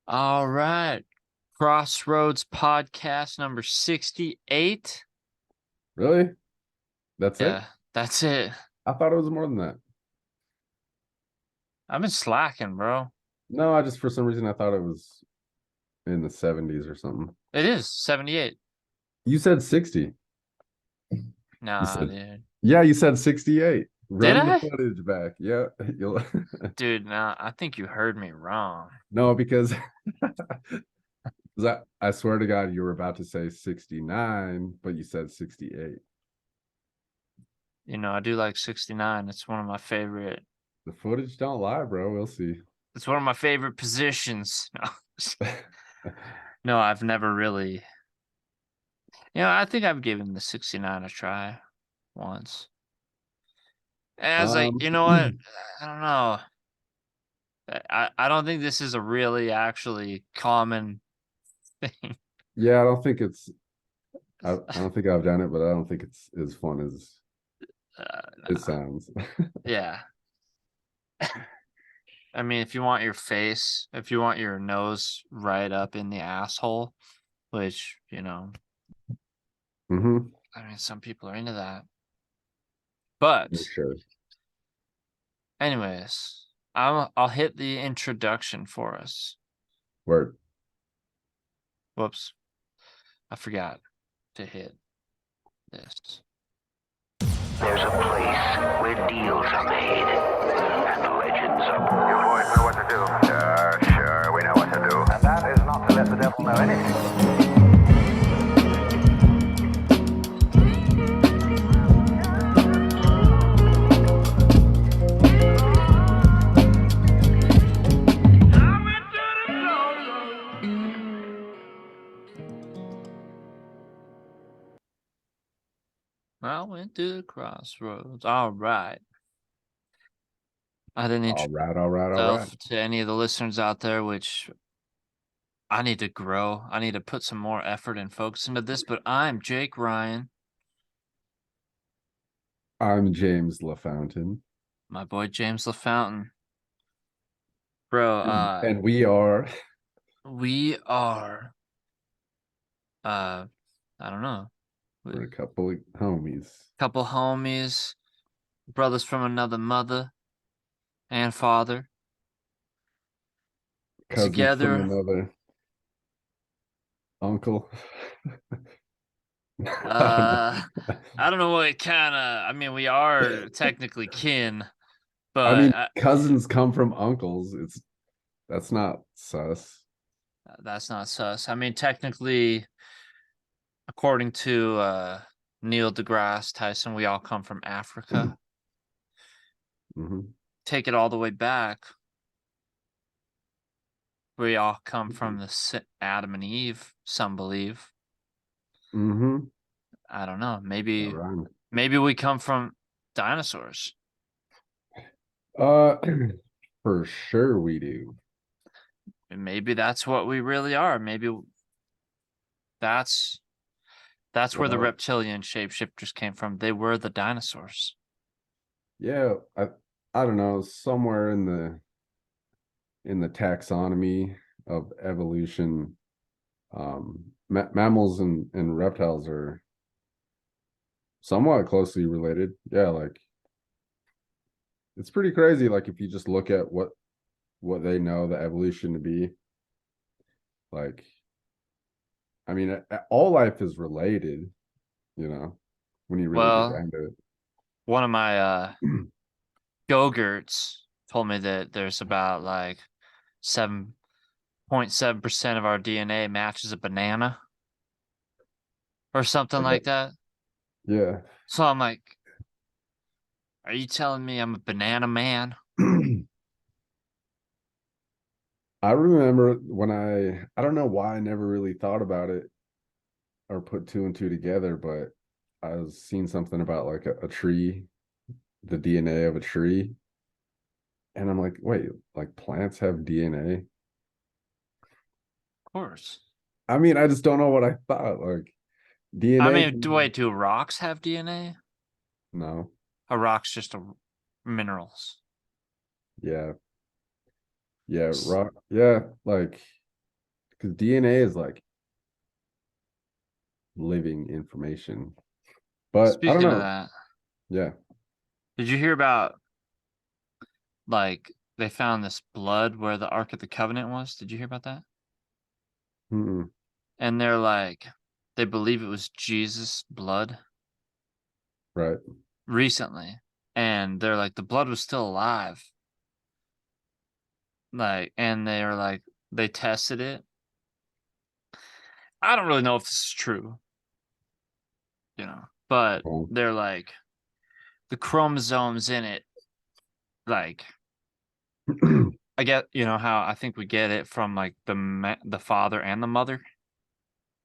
All right. Crossroads podcast number 68. Really? That's it? Yeah, that's it. I thought it was more than that. I've been slacking, bro. No, I just for some reason I thought it was in the 70s or something. It is 78. You said 60. You Nah, said, dude. yeah, you said 68. Did Run the I? footage back. Yeah, you'll Dude, nah, I think you heard me wrong. no, because I swear to God, you were about to say 69, but you said 68. You know, I do like 69. It's one of my favorite. The footage don't lie, bro. We'll see. It's one of my favorite positions. No, I've never really. I think I've given the 69 a try once. As like, Um, you know what? I don't know. I don't think this is a really actually common thing. yeah, I don't think it's I don't think I've done it, but I don't think it's as fun as it Nah. sounds. Yeah. I mean, if you want your nose right up in the asshole, which, Mm-hmm. I mean, some people are into that. But For sure. anyways, I'll hit the introduction for us. Word. Whoops. I forgot to hit this. There's a place where deals are made and legends are born. You boys know what to do. Sure, we know what to do. And that is not to let the devil know anything. I went to the crossroads. All right. I didn't All introduce right, all right, all right. myself to any of the listeners out there, which I need to grow. I need to put some more effort and focus into this, but I'm Jake Ryan, I'm James LaFountain, my boy James LaFountain. Bro, and we are we are I don't know. we're A a couple of homies, couple homies, brothers from another mother and father. cousins from Together, another uncle. I don't uh know. I don't know what kind of I mean, we are technically kin, I but mean, cousins come from uncles. That's not sus. that's not sus. I mean, technically, according to Neil deGrasse Tyson, we all come from Africa. Hmm. Take it all the way back. We all come from the Adam and Eve, some believe. Hmm. I don't know. That Maybe rhymed. maybe we come from dinosaurs. Uh, for sure we do. Maybe that's what we really are. Maybe that's that's where the Well, reptilian shapeshifters came from. They were the dinosaurs. yeah, I don't know, somewhere in the taxonomy of evolution, mammals and reptiles are somewhat closely related. Yeah, like it's pretty crazy. Like if you just look at what they know the evolution to be, like I mean, all life is related. You know, when you really get Well, down to one of my it. Go-Gurts told me that there's about like 7.7% of our DNA matches a banana or something like that. Yeah. So I'm like, are you telling me I'm a banana man? I remember when I don't know why I never really thought about it or put two and two together, but I was seeing something about like a tree, the DNA of a tree. And I'm like, wait, like plants have DNA? Of course. I mean, I just don't know what I thought. Like I DNA mean, can, wait, do rocks have DNA? no. A rock's just a minerals. Yeah. Yeah, rock. Yeah, like Because DNA is like living information. But I don't Speaking of know. that, Yeah. did you hear about like they found this blood where the Ark of the Covenant was? Did you hear about that? Mm-mm. And they're like, they believe it was Jesus' blood Right. recently. And they're like, the blood was still alive. Like, and they're like, they tested it. I don't really know if this is true, but Well, they're like, the chromosomes in it, like, I get, how I think we get it from like the father and the mother.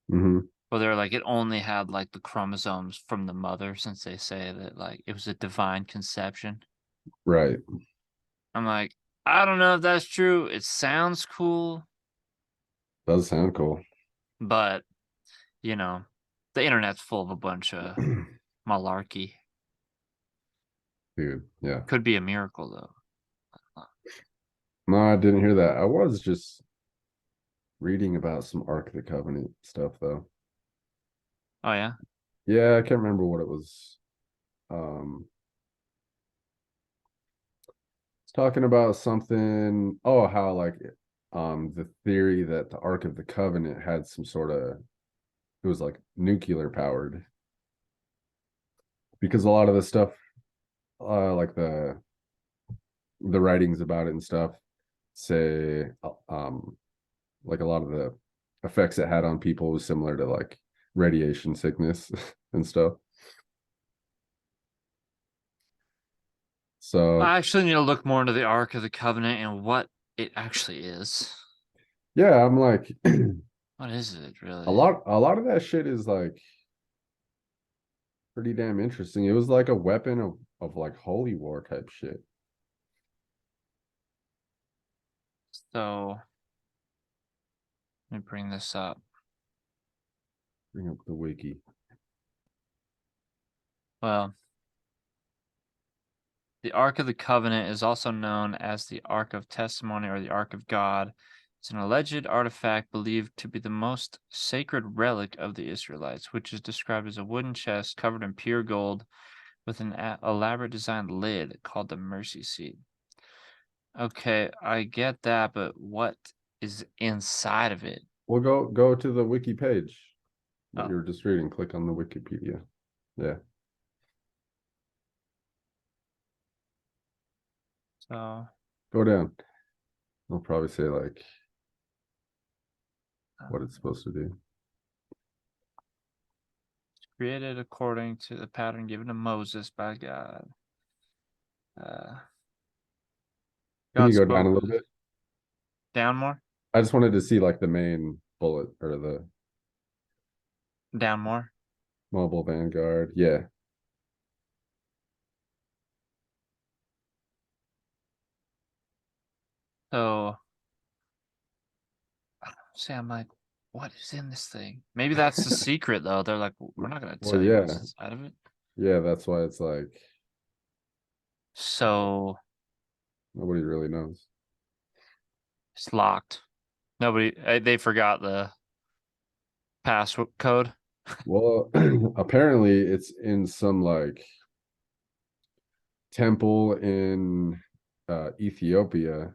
hmm Well, they're like, it only had like the chromosomes from the mother, since they say that like it was a divine conception. Right. I'm like, I don't know if that's true. It sounds cool, Does sound cool. but the internet's full of a bunch of malarkey. Dude, yeah. Could be a miracle though. No, I didn't hear that. I was just reading about some Ark of the Covenant stuff though. Oh yeah. Yeah, I can't remember what it was. It's talking about something. Oh, how like the theory that the Ark of the Covenant had some sort of, it was like nuclear powered, because a lot of the stuff, like the writings about it and stuff, say like a lot of the effects it had on people was similar to like radiation sickness and stuff. So I actually need to look more into the Ark of the Covenant and what it actually is. yeah, I'm like What is it really? a lot of that shit is like pretty damn interesting. It was like a weapon of like holy war type shit. So let me bring this up. Bring up the wiki. Well, the Ark of the Covenant is also known as the Ark of Testimony or the Ark of God. It's an alleged artifact believed to be the most sacred relic of the Israelites, which is described as a wooden chest covered in pure gold with an elaborate designed lid called the mercy seat. Okay, I get that, but what is inside of it? We'll go to the wiki page that Oh. you were just reading. Click on the Wikipedia. Yeah. So Go down. They'll probably say like what it's supposed to do. created according to the pattern given to Moses by God. Can God you go spoke down a little bit? down more, I just wanted to see like the main bullet or the down more. mobile vanguard. Yeah. So say I'm like, what is in this thing? Maybe that's the secret though. They're like, we're not gonna Well, tell you yeah. what's inside of it. Yeah, that's why it's like So nobody really knows. it's locked. Nobody they forgot the password code. Well, apparently it's in some like temple in Ethiopia,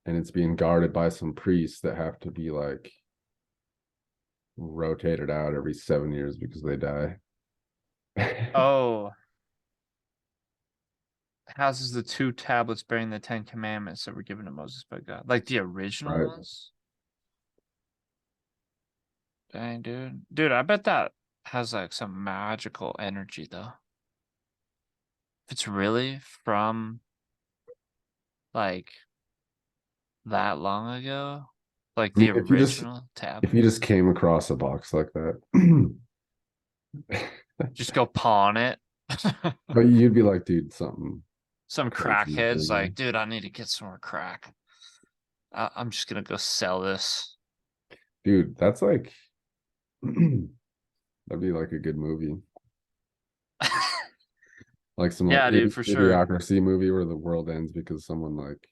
and it's being guarded by some priests that have to be like rotated out every 7 years because they die. Oh, houses the two tablets bearing the 10 Commandments that were given to Moses by God, like the original Right. ones. Dang, dude, I bet that has like some magical energy though. If it's really from like that long ago, like I the mean, original if you tablet, just came across a box like that, just go pawn it. but you'd be like, dude, something Some crazy is crackheads going on. like, dude, I need to get some more crack. I'm just gonna go sell this. Dude, that's like that'd be like a good movie. Like some like Yeah, dude, for sure. idiocracy movie where the world ends because someone like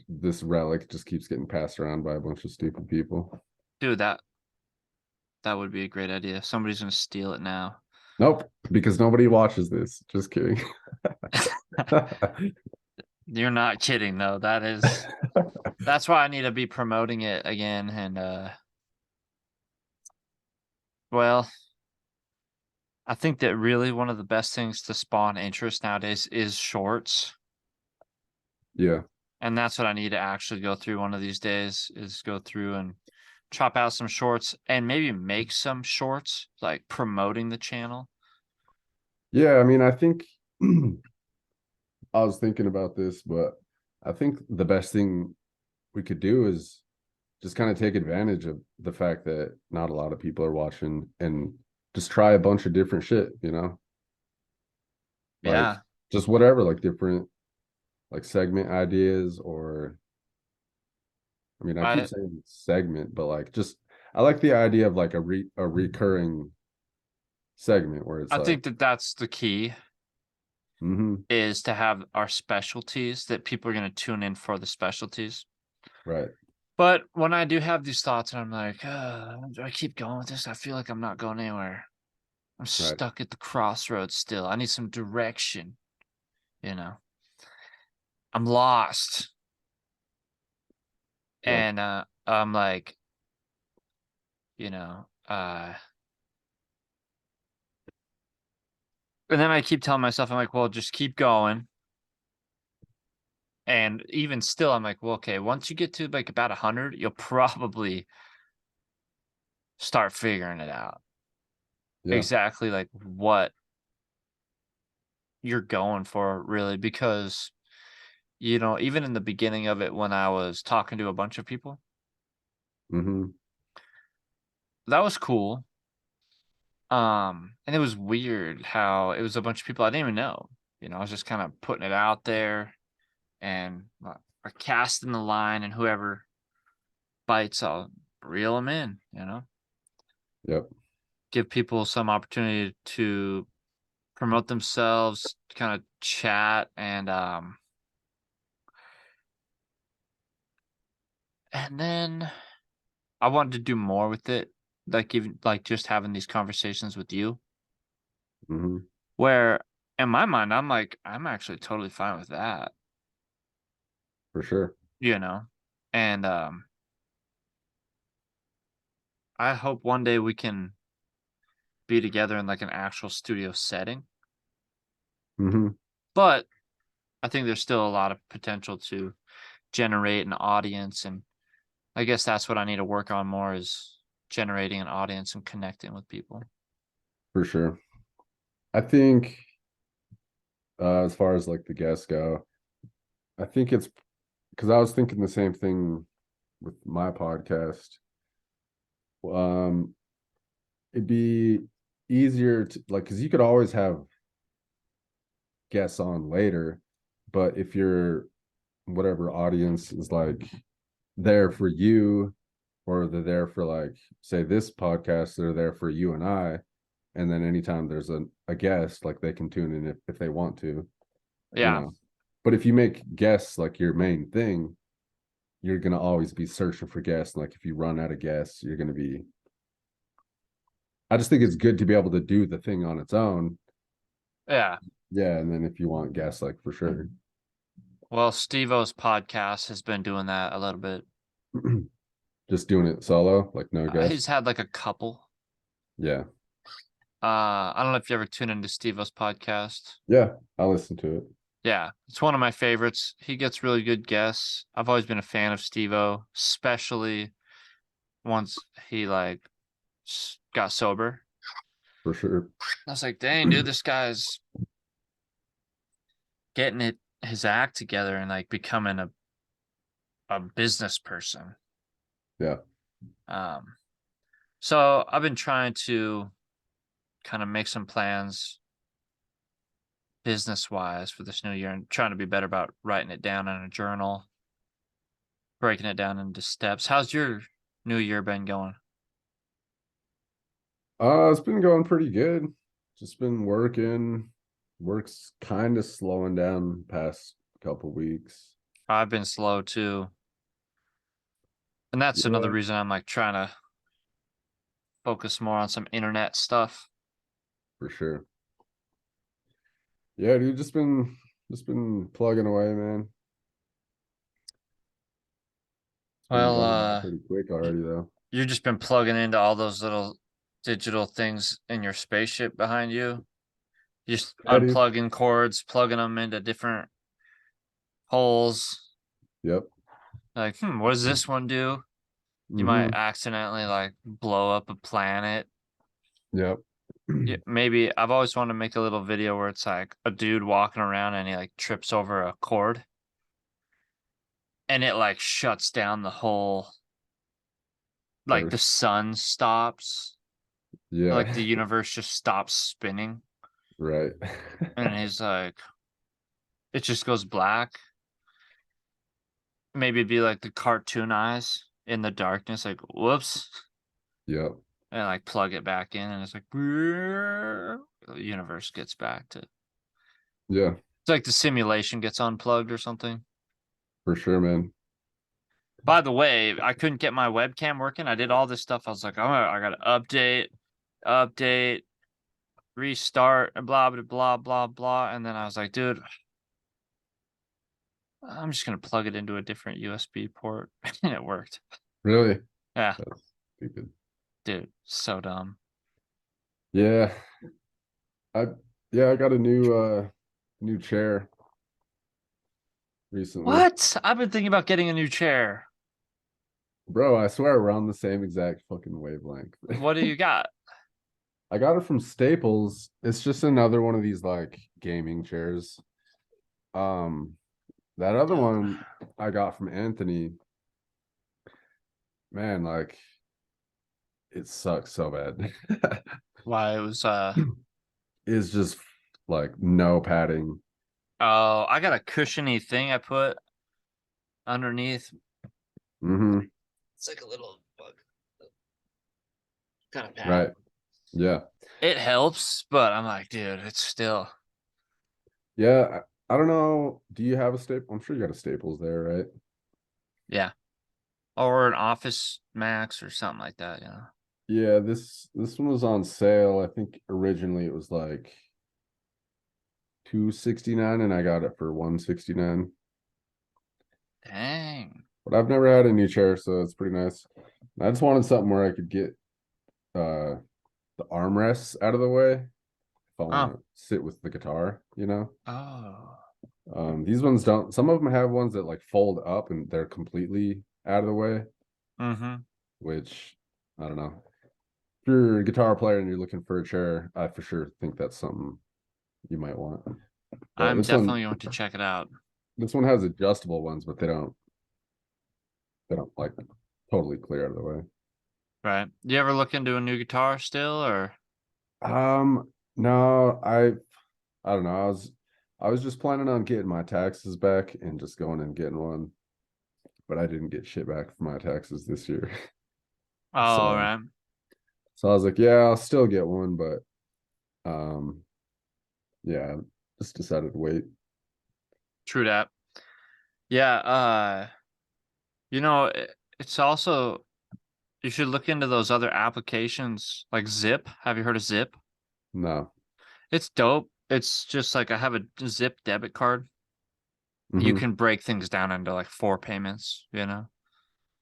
this relic just keeps getting passed around by a bunch of stupid people. Dude, that would be a great idea. Somebody's gonna steal it now. Nope, because nobody watches this. Just kidding. You're not kidding though. That's why I need to be promoting it again. And well, I think that really one of the best things to spawn interest nowadays is shorts. Yeah. And that's what I need to actually go through one of these days, is go through and chop out some shorts and maybe make some shorts like promoting the channel. Yeah, I mean, I think I was thinking about this, but I think the best thing we could do is just kind of take advantage of the fact that not a lot of people are watching and just try a bunch of different shit, you know? Like Yeah. just whatever, like different like segment ideas, or I mean, I keep I saying segment, but like just I like the idea of like a recurring segment where it's I like, think that that's the key, mm-hmm, is to have our specialties that people are going to tune in for the specialties. right, But when I do have these thoughts and I'm like, do I keep going with this? I feel like I'm not going anywhere. I'm right, stuck at the crossroads still. I need some direction, you know. I'm lost. yeah, And I'm like, you know, and then I keep telling myself, I'm like, well, just keep going. And even still, I'm like, well, okay, once you get to like about 100, you'll probably start figuring it out. yeah, Exactly like what you're going for, really, because even in the beginning of it, when I was talking to a bunch of people, mm-hmm, that was cool. And it was weird how it was a bunch of people I didn't even know. I was just kind of putting it out there and or casting the line, and whoever bites, I'll reel them in. yep, Give people some opportunity to promote themselves, kind of chat, and then I wanted to do more with it, like even like just having these conversations with you, mm-hmm, where in my mind I'm like, I'm actually totally fine with that, for sure, you know. And I hope one day we can be together in like an actual studio setting. mm-hmm, But I think there's still a lot of potential to generate an audience, and I guess that's what I need to work on more, is generating an audience and connecting with people. for sure. I think as far as like the guests go, I think it's because I was thinking the same thing with my podcast. Um, it'd be easier to like, because you could always have guests on later, but if your whatever audience is like there for you, or they're there for like say this podcast, they're there for you and I, and then anytime there's a guest, like they can tune in if they want to, you Yeah. know. But if you make guests like your main thing, you're gonna always be searching for guests. Like if you run out of guests, you're gonna be. I just think it's good to be able to do the thing on its own. Yeah. Yeah, and then if you want guests, like for sure. Well, Steve-O's podcast has been doing that a little bit. Just doing it solo, like no He's guests. had like a couple. Yeah, I don't know if you ever tune into Steve-O's podcast. yeah, I'll listen to it. Yeah, it's one of my favorites. He gets really good guests. I've always been a fan of Steve-O, especially once he like got sober. For sure. I was like, dang, dude, this guy's getting his act together and like becoming a business person. Yeah. So I've been trying to kind of make some plans business wise for this new year, and trying to be better about writing it down in a journal, breaking it down into steps. How's your new year been going? It's been going pretty good. Just been working. Work's kind of slowing down past couple weeks. I've been slow too. And that's another Yeah, reason I'm like trying to focus more on some internet stuff. for sure. Yeah, dude, just been plugging away, man. It's been Well, going by pretty quick y- already, though. you've just been plugging into all those little digital things in your spaceship behind you. Just Yeah, dude. unplugging cords, plugging them into different holes. Yep. Like, what does this one do? You might Mm-hmm. accidentally like blow up a planet. Yep. Yeah, maybe I've always wanted to make a little video where it's like a dude walking around and he like trips over a cord and it like shuts down the whole, like the Earth. sun stops, like Yeah. the universe just stops spinning. Right. And he's like, it just goes black. Maybe it'd be like the cartoon eyes in the darkness, like, whoops. Yep. And like plug it back in and it's like, the universe gets back to, Yeah, it's like the simulation gets unplugged or something. for sure, man. By the way, I couldn't get my webcam working. I did all this stuff. I was like, oh, I gotta update, restart, and blah blah blah blah blah. And then I was like, dude, I'm just gonna plug it into a different USB port, and it worked. Really? Yeah, That's stupid. dude, so dumb. Yeah. I yeah, I got a new chair recently. What? I've been thinking about getting a new chair. Bro, I swear we're on the same exact fucking wavelength. What do you got? I got it from Staples. It's just another one of these like gaming chairs. Um, that other Dude. one I got from Anthony, man, like it sucks so bad. Why it was It's just like no padding. oh, I got a cushiony thing I put underneath. Mm-hmm. It's like a little bug kind of pad. Right. Yeah. It helps, but I'm like, dude, it's still. Yeah. I don't know. Do you have a staple? I'm sure you got a Staples there, right? Yeah. Or an Office Max or something like that, you know. Yeah, this one was on sale. I think originally it was like 269 and I got it for 169. Dang. But I've never had a new chair, so it's pretty nice. I just wanted something where I could get the armrests out of the way if I want Oh. to sit with the guitar, you know. Oh. These ones don't. Some of them have ones that like fold up and they're completely out of the way, Mm-hmm. which I don't know. If you're a guitar player and you're looking for a chair, I for sure think that's something you might want. But I'm definitely going to check it out. this one has adjustable ones, but they don't like totally clear out of the way. Right. You ever look into a new guitar still or No, I don't know. I was just planning on getting my taxes back and just going and getting one, but I didn't get shit back for my taxes this year. oh So right. so I was like, yeah, I'll still get one, but um yeah, just decided to wait. True that. Yeah, you know, it's also you should look into those other applications like Zip. Have you heard of Zip? No. It's dope. It's just like I have a Zip debit card. You Hmm. can break things down into like 4 payments, you know?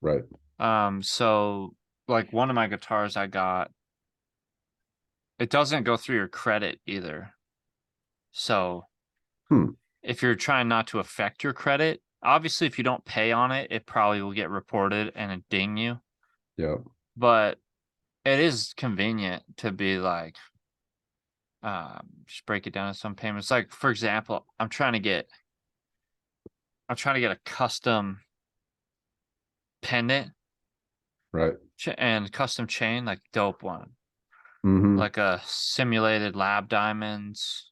Right. So like one of my guitars I got, it doesn't go through your credit either. So Hmm. if you're trying not to affect your credit, obviously if you don't pay on it, it probably will get reported and it ding you. Yep. But it is convenient to be like, just break it down to some payments. Like for example, I'm trying to get a custom pendant Right. and custom chain, like dope one, Hmm. like a simulated lab diamonds.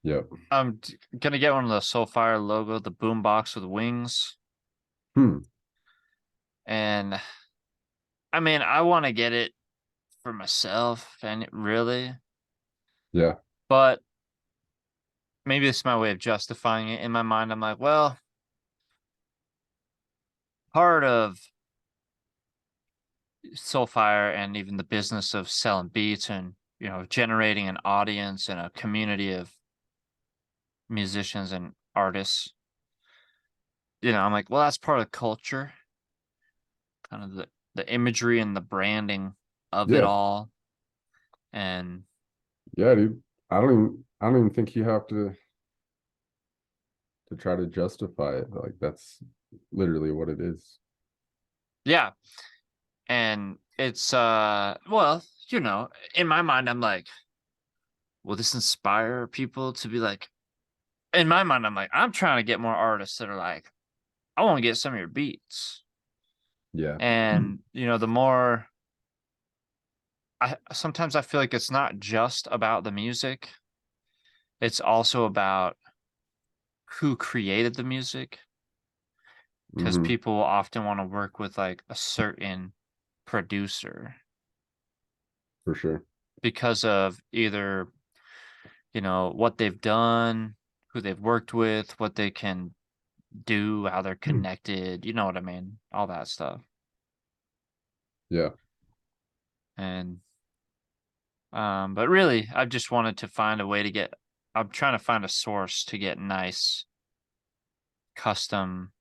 Yep. I'm gonna get one of the Soulfire logo, the boombox with wings, Hmm. and I mean, I want to get it for myself, and really, Yeah. but maybe this is my way of justifying it. In my mind, I'm like, well, part of Soulfire and even the business of selling beats and, you know, generating an audience and a community of musicians and artists. You know, I'm like, well, that's part of culture, kind of the imagery and the branding of it Yeah. all. And Yeah, dude. I don't even think you have to try to justify it. Like that's literally what it is. yeah, and it's well, you know, in my mind, I'm like, will this inspire people to be like, in my mind, I'm like, I'm trying to get more artists that are like, I want to get some of your beats. Yeah. And, you know, the more sometimes I feel like it's not just about the music, it's also about who created the music. Because Hmm. people will often want to work with like a certain producer For sure. because of either, you know, what they've done, who they've worked with, what they can do, how they're connected, you know what I mean? All that stuff. Yeah. And but really I've just wanted to find a way to get I'm trying to find a source to get nice custom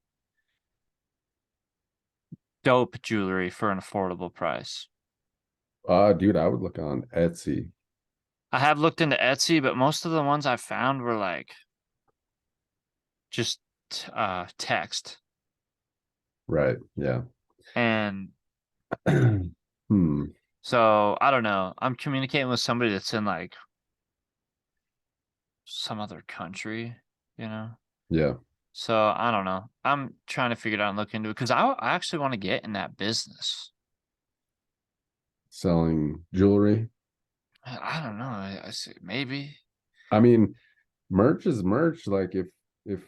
dope jewelry for an affordable price. Dude, I would look on Etsy. I have looked into Etsy, but most of the ones I found were like just text. Right. Yeah. And Hmm. so I don't know. I'm communicating with somebody that's in like some other country, you know? Yeah. So I don't know. I'm trying to figure it out and look into it because I actually want to get in that business. Selling jewelry. I don't know. I see maybe. I mean, merch is merch. Like if if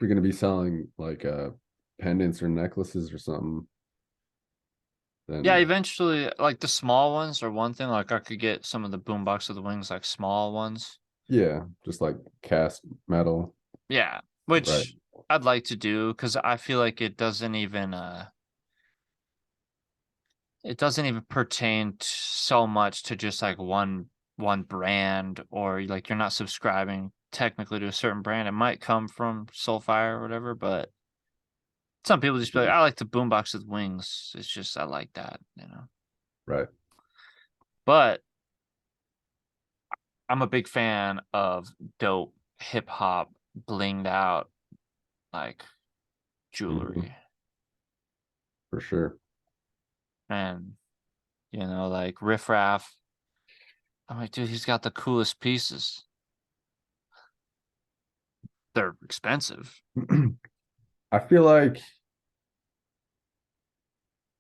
you're gonna be selling like pendants or necklaces or something, Yeah, then eventually, like the small ones are one thing. Like I could get some of the boombox of the wings, like small ones. yeah, just like cast metal. Yeah, Right. which I'd like to do because I feel like it doesn't even pertain so much to just like one brand or like you're not subscribing technically to a certain brand. It might come from Soulfire or whatever, but some people just be like, I like the boombox with wings. It's just I like that, you know. Right. But I'm a big fan of dope hip hop blinged out like Hmm. jewelry. For sure. And you know, like Riff Raff. I'm like, dude, he's got the coolest pieces. They're expensive. I feel like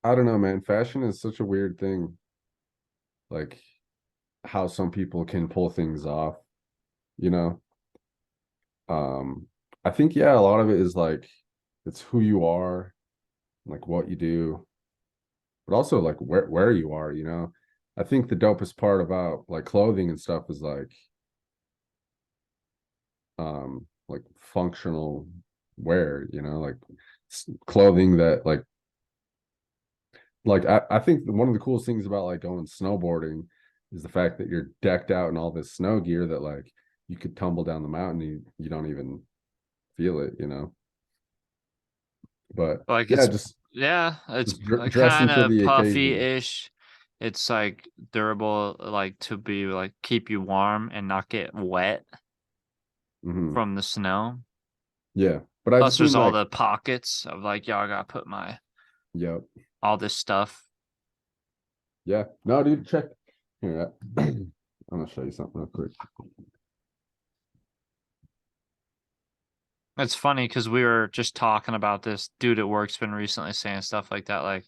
I don't know, man. Fashion is such a weird thing. Like how some people can pull things off, you know? Um, I think yeah, a lot of it is like it's who you are, like what you do, but also like where you are, you know. I think the dopest part about like clothing and stuff is like functional wear, you know, like clothing that like I think one of the coolest things about like going snowboarding is the fact that you're decked out in all this snow gear that like you could tumble down the mountain, you don't even feel it, you know. But Like yeah, it's just yeah, it's dressing kind for of the occasion. puffy-ish. It's like durable, like to be like keep you warm and not get wet Hmm. from the snow. Yeah, but I Plus, just mean there's all like, the pockets of like, y'all gotta put my yep, all this stuff. yeah. No, dude, check here. I'm gonna show you something real quick. It's funny because we were just talking about this. Dude at work's been recently saying stuff like that. Like,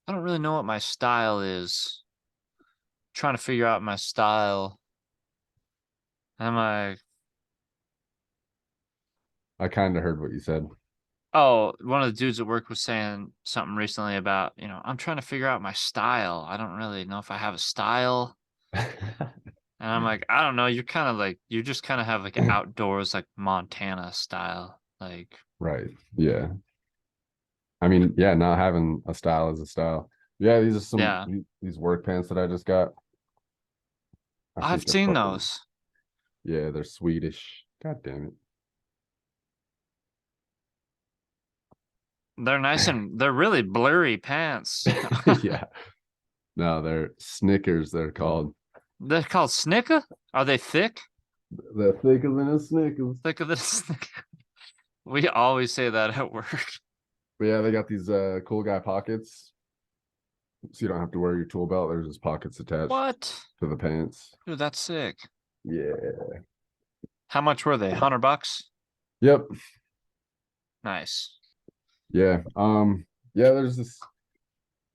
I don't really know what my style is. Trying to figure out my style. And I'm like, I kind of heard what you said. oh, one of the dudes at work was saying something recently about, you know, I'm trying to figure out my style. I don't really know if I have a style. And I'm like, I don't know. You're kind of like, you just kind of have like an outdoors, like Montana style. Like, Right. Yeah. I mean, yeah, not having a style is a style. Yeah, these are some Yeah, these work pants that I just got. I I've think they're seen fucking, those. yeah, they're Swedish. God damn They're nice and they're really blurry pants. it. Yeah. No, they're Snickers, they're called. They're called Snicker? Are they thick? They're thicker than a Snickers. Thicker than a Snicker? We always say that at work. But yeah, they got these cool guy pockets. So you don't have to wear your tool belt. There's just pockets attached What? to the pants. Dude, that's sick. Yeah. How much were they? $100? Yep. Nice. Yeah. Yeah, there's this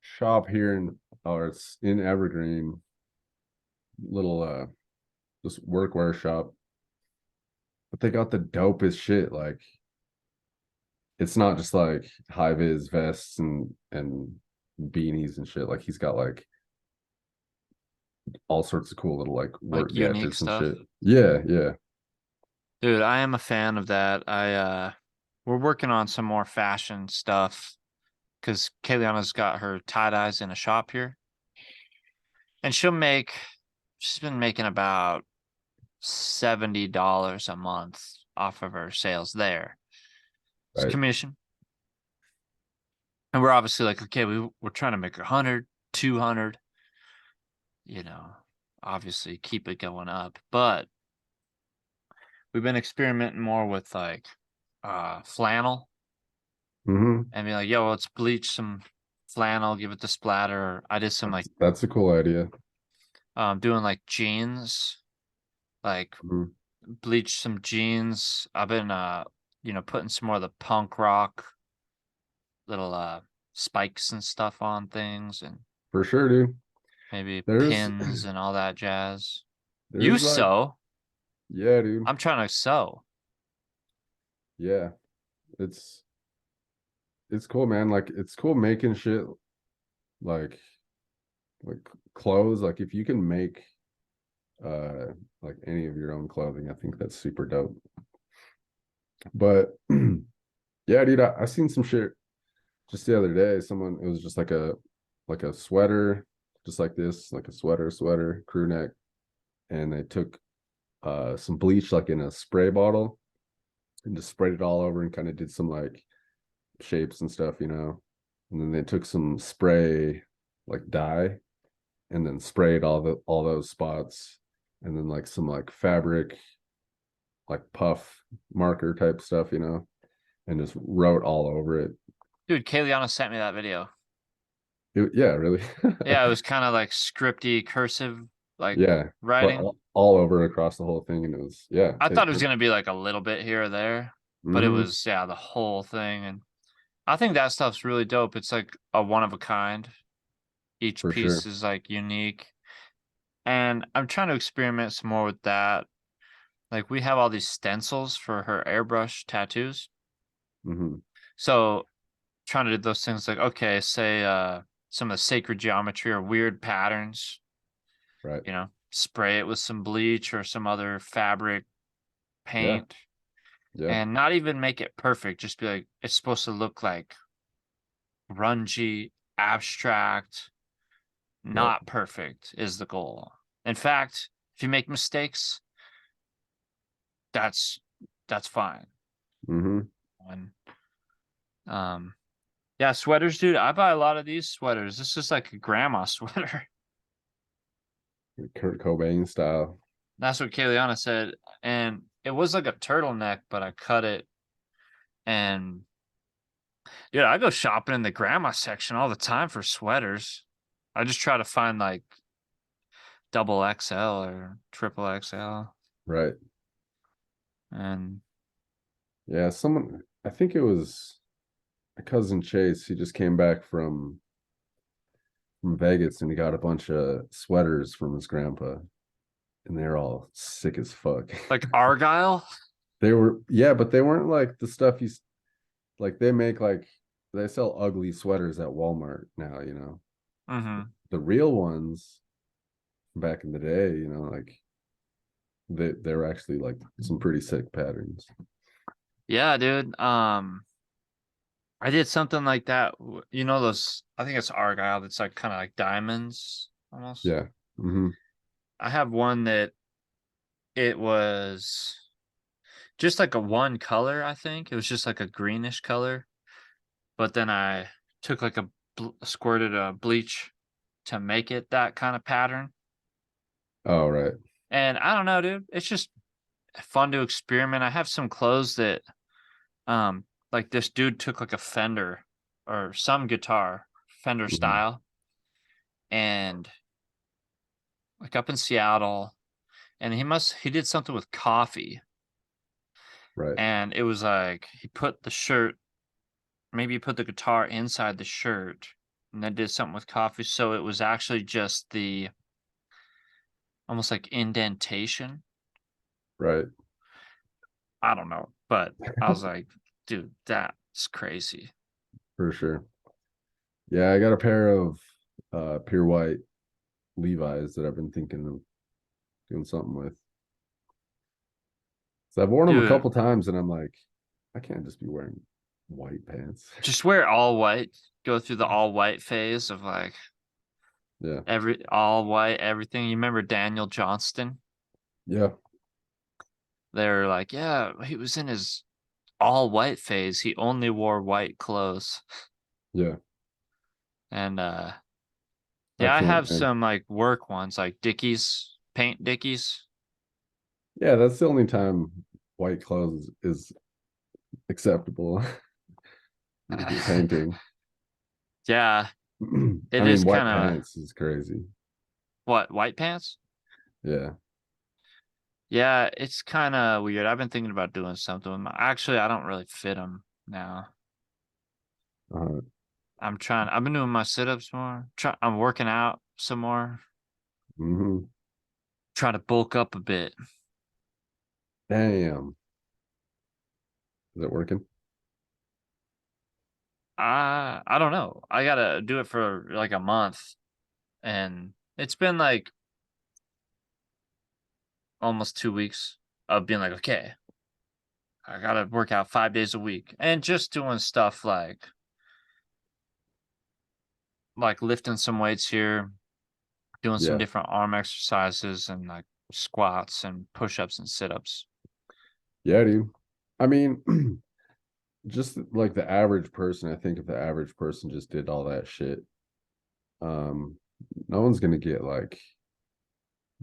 shop here or it's in Evergreen, little just workwear shop. But they got the dopest shit. Like it's not just like high vis vests and beanies and shit. Like he's got like all sorts of cool little like Like work unique gadgets and stuff. shit. Yeah, yeah. Dude, I am a fan of that. We're working on some more fashion stuff because Kayliana's got her tie-dyes in a shop here. And she's been making about $70 a month off of her sales there. It's Right. commission. And we're obviously like, okay, we're trying to make 100, 200, obviously keep it going up. But we've been experimenting more with like flannel Mm-hmm. and be like, yo, let's bleach some flannel, give it the splatter. I did some like That's a cool idea. doing like jeans, like Mhm. bleach some jeans. I've been putting some more of the punk rock little spikes and stuff on things and For sure, dude. maybe There's pins and all that jazz. You there's like, sew. yeah, dude. I'm trying to sew. Yeah. It's it's cool, man. Like it's cool making shit like like clothes. Like if you can make uh like any of your own clothing, I think that's super dope. But yeah, dude, I seen some shit just the other day. Someone, it was just like a sweater, just like this, like a sweater, crew neck, and they took some bleach like in a spray bottle and just sprayed it all over and kind of did some like shapes and stuff, And then they took some spray like dye and then sprayed all those spots and then like some like fabric like puff marker type stuff, and just wrote all over it. Dude, Kayliana sent me that video. Yeah, really. Yeah, it was kind of like scripty, cursive, like Yeah, but writing. all over across the whole thing, and it was, yeah, I thought it was gonna be like a little bit here or there, but it mhm, was the whole thing. And I think that stuff's really dope. It's like a one of a kind. Each for piece sure. is like unique. And I'm trying to experiment some more with that. Like we have all these stencils for her airbrush tattoos. Hmm. So trying to do those things like, okay, say some of the sacred geometry or weird patterns, Right. spray it with some bleach or some other fabric Yeah. paint Yeah. and not even make it perfect. Just be like, it's supposed to look like grungy, abstract, Yep. not perfect is the goal. In fact, if you make mistakes, that's fine. Hmm. And yeah, sweaters, dude. I buy a lot of these sweaters. This is like a grandma sweater. Kurt Cobain style. That's what Kayliana said. And it was like a turtleneck, but I cut it. And dude, I go shopping in the grandma section all the time for sweaters. I just try to find like double XL or triple XL. Right. And Yeah. I think it was my cousin Chase. He just came back from Vegas and he got a bunch of sweaters from his grandpa, and they're all sick as fuck. like Argyle. They were, yeah, but they weren't like the stuff like they make like they sell ugly sweaters at Walmart now, Mm-hmm. The real ones back in the day, like they were actually like some pretty sick patterns. Yeah, dude. I did something like that. You know those? I think it's Argyle. That's like kind of like diamonds almost. Yeah. Mm-hmm. I have one that it was just like a one color. I think it was just like a greenish color, but then I took like a squirted a bleach to make it that kind of pattern. Oh, right. And I don't know, dude. It's just fun to experiment. I have some clothes that, like this dude took like a Fender or some guitar, Fender Mhm. style, and like up in Seattle, and he did something with coffee, Right. and it was like he put the shirt, maybe he put the guitar inside the shirt, and then did something with coffee, so it was actually just the almost like indentation. Right. I don't know, but I was like, dude, that's crazy. For sure. Yeah, I got a pair of pure white Levi's that I've been thinking of doing something with. So I've worn them a Dude, couple times and I'm like, I can't just be wearing white pants. just wear all white. Go through the all white phase of like Yeah. every all white everything. You remember Daniel Johnston? Yeah. They're like, yeah, he was in his all white phase. He only wore white clothes. Yeah. And I yeah, I can't, have man. some like work ones, like Dickies, paint Dickies. Yeah, that's the only time white clothes is acceptable if you're painting. Yeah, I it mean, is white kind of pants is crazy. what, white pants? Yeah. Yeah, it's kind of weird. I've been thinking about doing something with actually, I don't really fit them now. Uh, I've been doing my sit-ups more. I'm working out some more. hmm. Trying to bulk up a bit. Damn. Is it working? I don't know. I gotta do it for like a month, and it's been like almost 2 weeks of being like, okay, I gotta work out 5 days a week, and just doing stuff like lifting some weights here, doing some Yeah. different arm exercises, and like squats and push-ups and sit-ups. Yeah, dude. I mean, just like the average person, I think if the average person just did all that shit, um, no one's gonna get like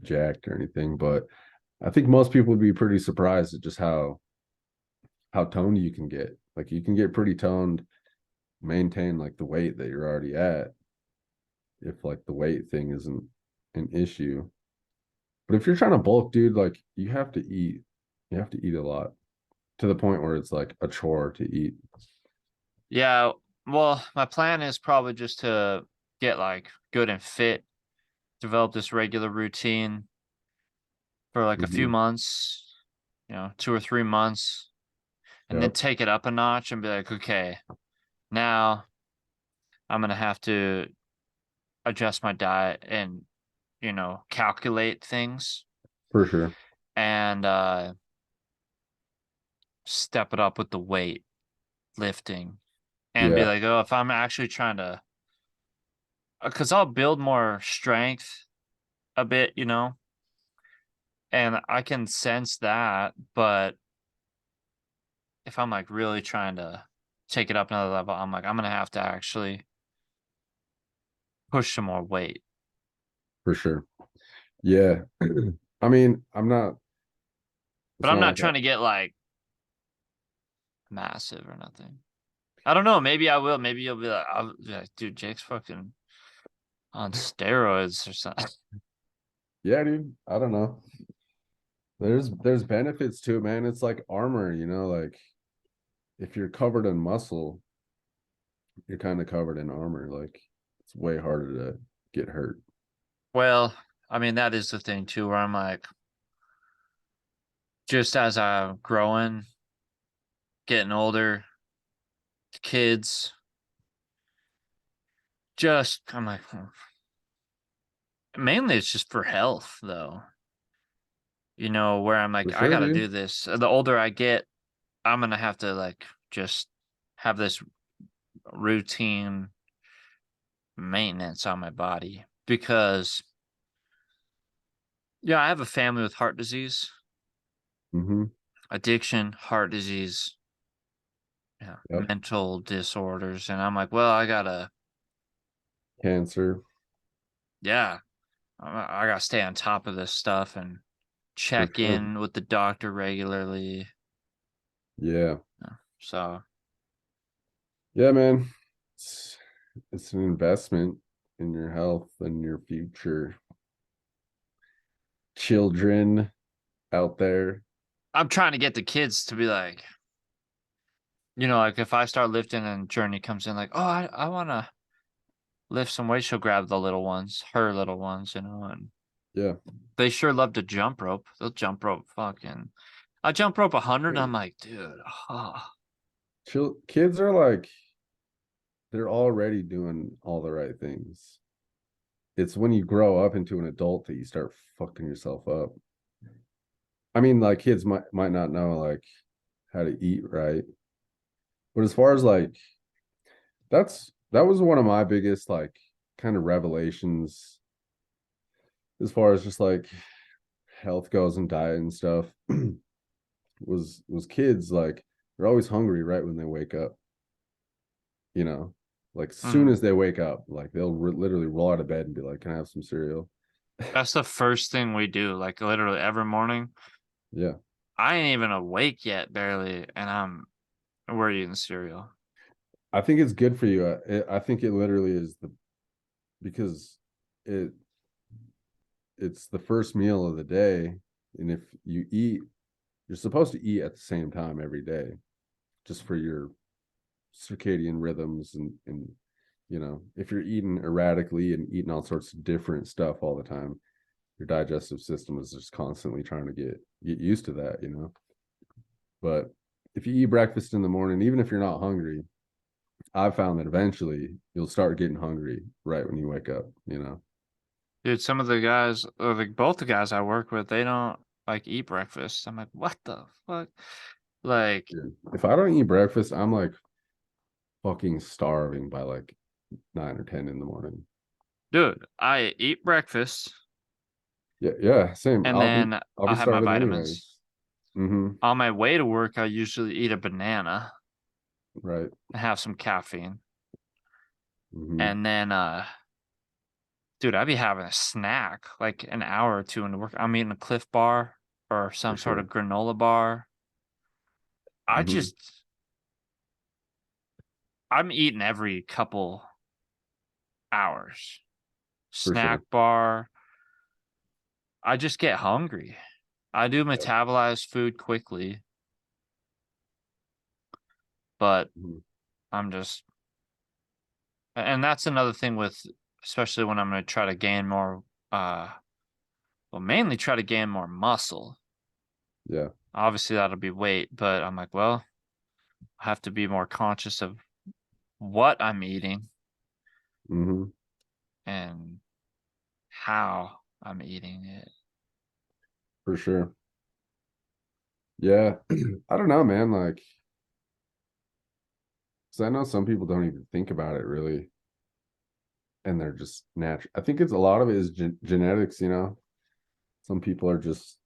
jacked or anything. But I think most people would be pretty surprised at just how toned you can get. Like you can get pretty toned, maintain like the weight that you're already at, if like the weight thing isn't an issue. But if you're trying to bulk, dude, like you have to eat. You have to eat a lot to the point where it's like a chore to eat. Yeah, well, my plan is probably just to get like good and fit, develop this regular routine for like a few Mhm. months, 2 or 3 months, and then Yep, take it up a notch and be like, okay, now I'm gonna have to adjust my diet and, calculate things for sure. and step it up with the weight lifting and be Yeah, like, oh, if I'm actually trying to, because I'll build more strength a bit, and I can sense that, but if I'm like really trying to take it up another level, I'm like, I'm gonna have to actually push some more weight. for sure. Yeah. I mean, I'm not, But it's I'm not not like trying to get like massive or nothing. I don't know. Maybe I will. Maybe you'll be like, I'll be like, dude, Jake's fucking on steroids or something. yeah, dude. I don't know. There's benefits to it, man. It's like armor, like if you're covered in muscle, you're kind of covered in armor. Like it's way harder to get hurt. Well, I mean, that is the thing too, where I'm like, just as I'm growing, getting older, kids, just, I'm like, mainly it's just for health though, where I'm For like, I sure, gotta do dude. this. The older I get, I'm gonna have to like just have this routine maintenance on my body because yeah, I have a family with heart disease, Mm-hmm. addiction, heart disease, yeah, Yep. mental disorders, and I'm like, well, I gotta, Cancer. yeah, I gotta stay on top of this stuff and For check sure. in with the doctor regularly. Yeah. So Yeah, man. It's an investment in your health and your future children out there. I'm trying to get the kids to be like, like if I start lifting and Journey comes in like, oh, I want to lift some weight, she'll grab the little ones, her little ones, and Yeah. they sure love to jump rope. They'll jump rope fucking. I jump rope 100. I'm like, dude, Kids are like, they're already doing all the right things. It's when you grow up into an adult that you start fucking yourself up. I mean, like kids might not know like how to eat right. But as far as like that was one of my biggest like kind of revelations as far as just like health goes and diet and stuff was kids like they're always hungry right when they wake up, you know, like as soon as they wake up, like they'll literally roll out of bed and be like, can I have some cereal? that's the first thing we do. Like literally every morning. Yeah. I ain't even awake yet, barely, and we're eating cereal. I think it's good for you. I think it literally is because it it's the first meal of the day, and if you eat, you're supposed to eat at the same time every day, just for your circadian rhythms and if you're eating erratically and eating all sorts of different stuff all the time, your digestive system is just constantly trying to get used to that, But if you eat breakfast in the morning, even if you're not hungry, I've found that eventually you'll start getting hungry right when you wake up. Dude, some of the guys, or like both the guys I work with, they don't like eat breakfast. I'm like, what the fuck? Like, If I don't eat breakfast, I'm like fucking starving by like 9 or 10 in the morning. dude, I eat breakfast Yeah, same. and I'll be then I'll I'll be have my starving vitamins. anyways. Mm-hmm. On my way to work, I usually eat a banana Right. and have some caffeine. Mm-hmm. And then dude, I'd be having a snack like an hour or two into work. I'm eating a Cliff Bar or For some sort of sure. granola bar. I Mm-hmm. just I'm eating every couple hours. For Snack sure. bar. I just get hungry. I do Yep. metabolize food quickly, but Mm-hmm. I'm just and that's another thing with especially when I'm going to try to gain more well mainly try to gain more muscle. Yeah. Obviously that'll be weight, but I'm like, well, I have to be more conscious of what I'm eating Mm-hmm. and how I'm eating it. For sure. Yeah. I don't know, man. Like, because I know some people don't even think about it really, and they're just natural. I think it's a lot of it is genetics. Some people are just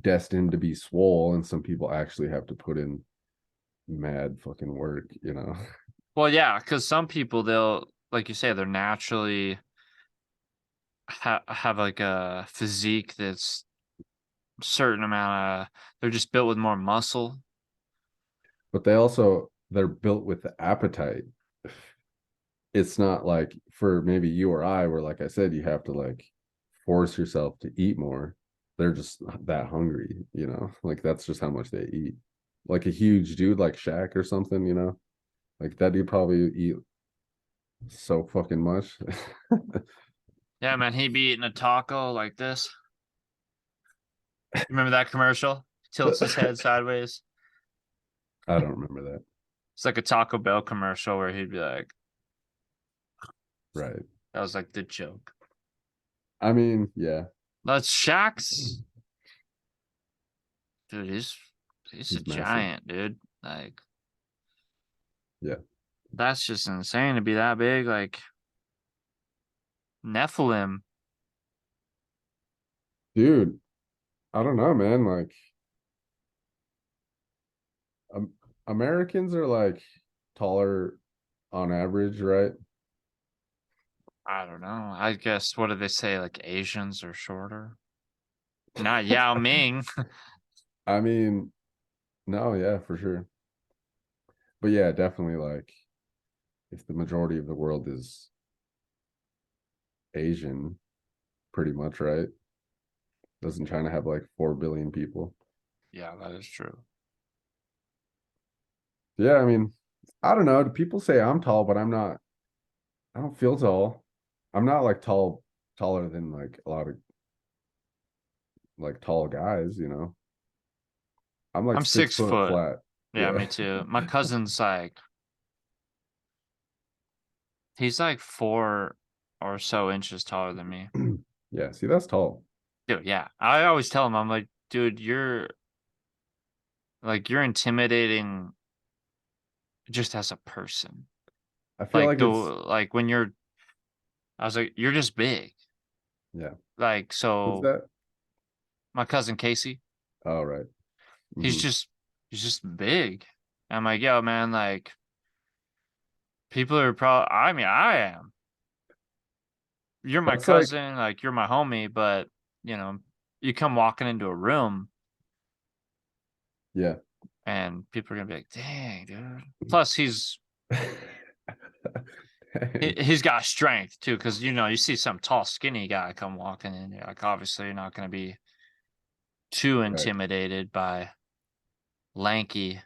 destined to be swole, and some people actually have to put in mad fucking work. Well, yeah, because some people they'll like you say they're naturally have like a physique that's certain amount of they're just built with more muscle. But they're built with the appetite. It's not like for maybe you or I, where like I said, you have to like force yourself to eat more. They're just that hungry. Like that's just how much they eat. Like a huge dude like Shaq or something. Like that dude probably eat so fucking much. Yeah, man, he'd be eating a taco like this. Remember that commercial? Tilts his head sideways. I don't remember that. It's like a Taco Bell commercial where he'd be like, Right. that was like the joke. I mean, yeah, That's Shaq's dude, he's a he's massive. giant, dude. Like Yeah. That's just insane to be that big. Like Nephilim. Dude, I don't know, man. Like, um, Americans are like taller on average, right? I don't know. I guess what do they say? Like Asians are shorter. Not Yao Ming. I mean, no, yeah, for sure. But yeah, definitely like if the majority of the world is Asian, pretty much, right? Doesn't China have like 4 billion people? Yeah, that is true. Yeah, I mean, I don't know. People say I'm tall, but I'm not. I don't feel tall. I'm not like taller than like a lot of like tall guys, you know. I'm like I'm 6 foot 6 foot. flat. Yeah, Yeah. me too. My cousin's like he's like 4 or so inches taller than me. Yeah, see, that's tall. Dude, yeah. I always tell him, I'm like, dude, you're intimidating just as a person. I feel Like like it's like when I was like, you're just big. yeah. Like, Who's so that? my cousin Casey, Oh, right. he's Hmm. just he's just big. I'm like, yo, man, like people are probably I mean, I am. You're my That's like cousin, like you're my homie, but you know, you come walking into a room yeah. and people are gonna be like, dang, dude. Plus Dang. he's got strength too, because you know, you see some tall, skinny guy come walking in, you're like obviously you're not gonna be too Right. intimidated by lanky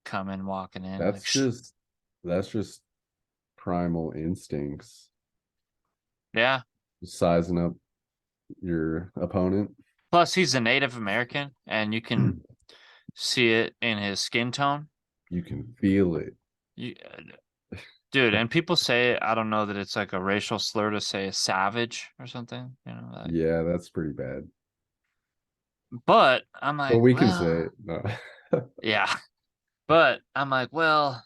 coming walking in. Like That's just that's just primal instincts. yeah. Just sizing up your opponent. Plus he's a Native American and you can see it in his skin tone. You can feel it. You, dude, and people say I don't know that it's like a racial slur to say a savage or something, you know, like Yeah, that's pretty bad. but I'm But like, we can say well, it. No. yeah. But I'm like, well,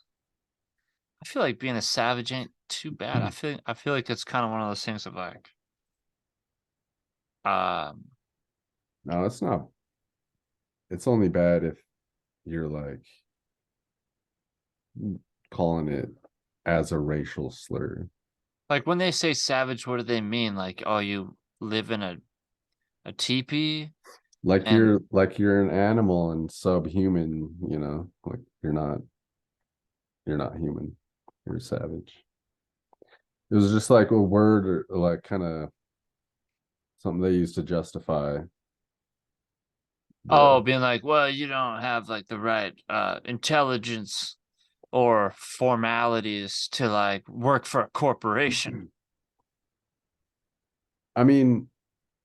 I feel like being a savage ain't too bad. I feel like it's kind of one of those things of like, um, No, it's not. It's only bad if you're like calling it as a racial slur. like when they say savage, what do they mean? Like, oh, you live in a teepee and Like you're an animal and subhuman, you know, like you're not human. You're a savage. It was just like a word or like kind of something they used to justify oh, the being like, well, you don't have like the right intelligence or formalities to like work for a corporation. I mean,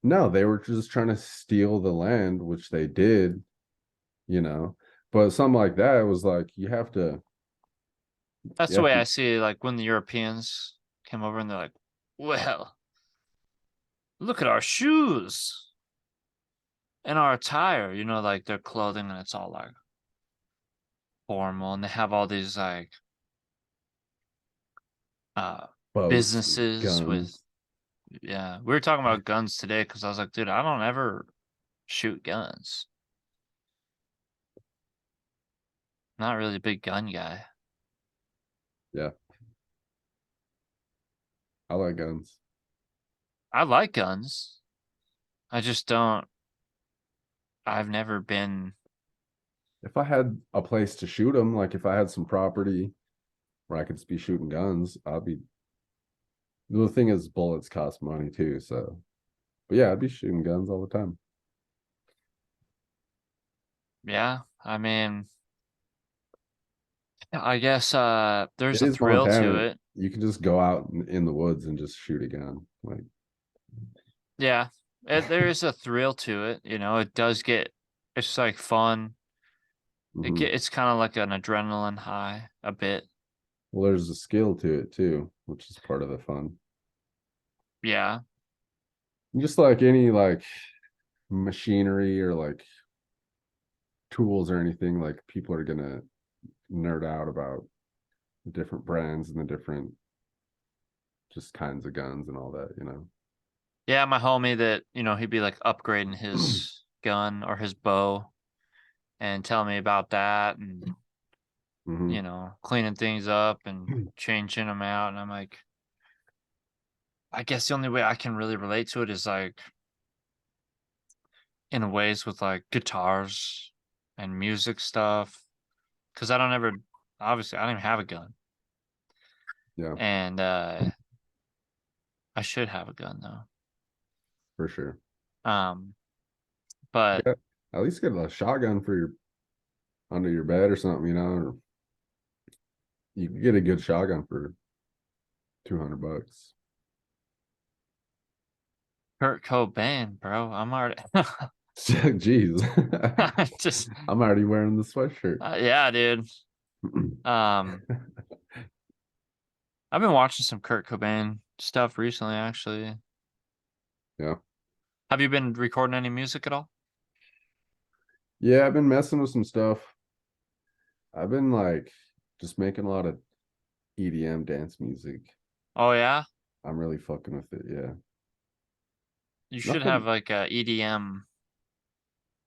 no, they were just trying to steal the land, which they did, you know. But something like that was like That's you the have way to I see it, like when the Europeans came over and they're like, well, look at our shoes and our attire, you know, like their clothing, and it's all like formal, and they have all these like uh boats and businesses with guns. yeah. We were talking about guns today because I was like, dude, I don't ever shoot guns. Not really a big gun guy. Yeah, I like guns. I like guns. I just don't I've never been If I had a place to shoot them, like if I had some property where I could just be shooting guns, I'd be. The thing is, bullets cost money too. So, but yeah, I'd be shooting guns all the time. yeah, I mean, I guess there's It a is thrill to Montana. it. You can just go out in the woods and just shoot a gun. Like, Yeah. There is a thrill to it, you know. It does get it's like fun. mhm. It's kind of like an adrenaline high a bit. Well, there's a skill to it too, which is part of the fun. Yeah. Just like any like machinery or like tools or anything, like people are gonna nerd out about different brands and the different just kinds of guns and all that, you know. Yeah, my homie that, he'd be like upgrading his gun or his bow and telling me about that and, Hmm. cleaning things up and changing them out. And I'm like, I guess the only way I can really relate to it is like in ways with like guitars and music stuff. Cause obviously I don't even have a gun. Yeah, And I should have a gun though. for sure. Um, but Yeah, at least get a shotgun for your under your bed or something, you know. Or you can get a good shotgun for $200. Kurt Cobain, bro, I'm already Jeez, just I'm already wearing the sweatshirt. yeah, dude. Um, I've been watching some Kurt Cobain stuff recently, actually. Yeah, Have you been recording any music at all? yeah, I've been messing with some stuff. I've been like just making a lot of EDM dance music. Oh yeah, I'm really fucking with it. Yeah, you should have nothing like a EDM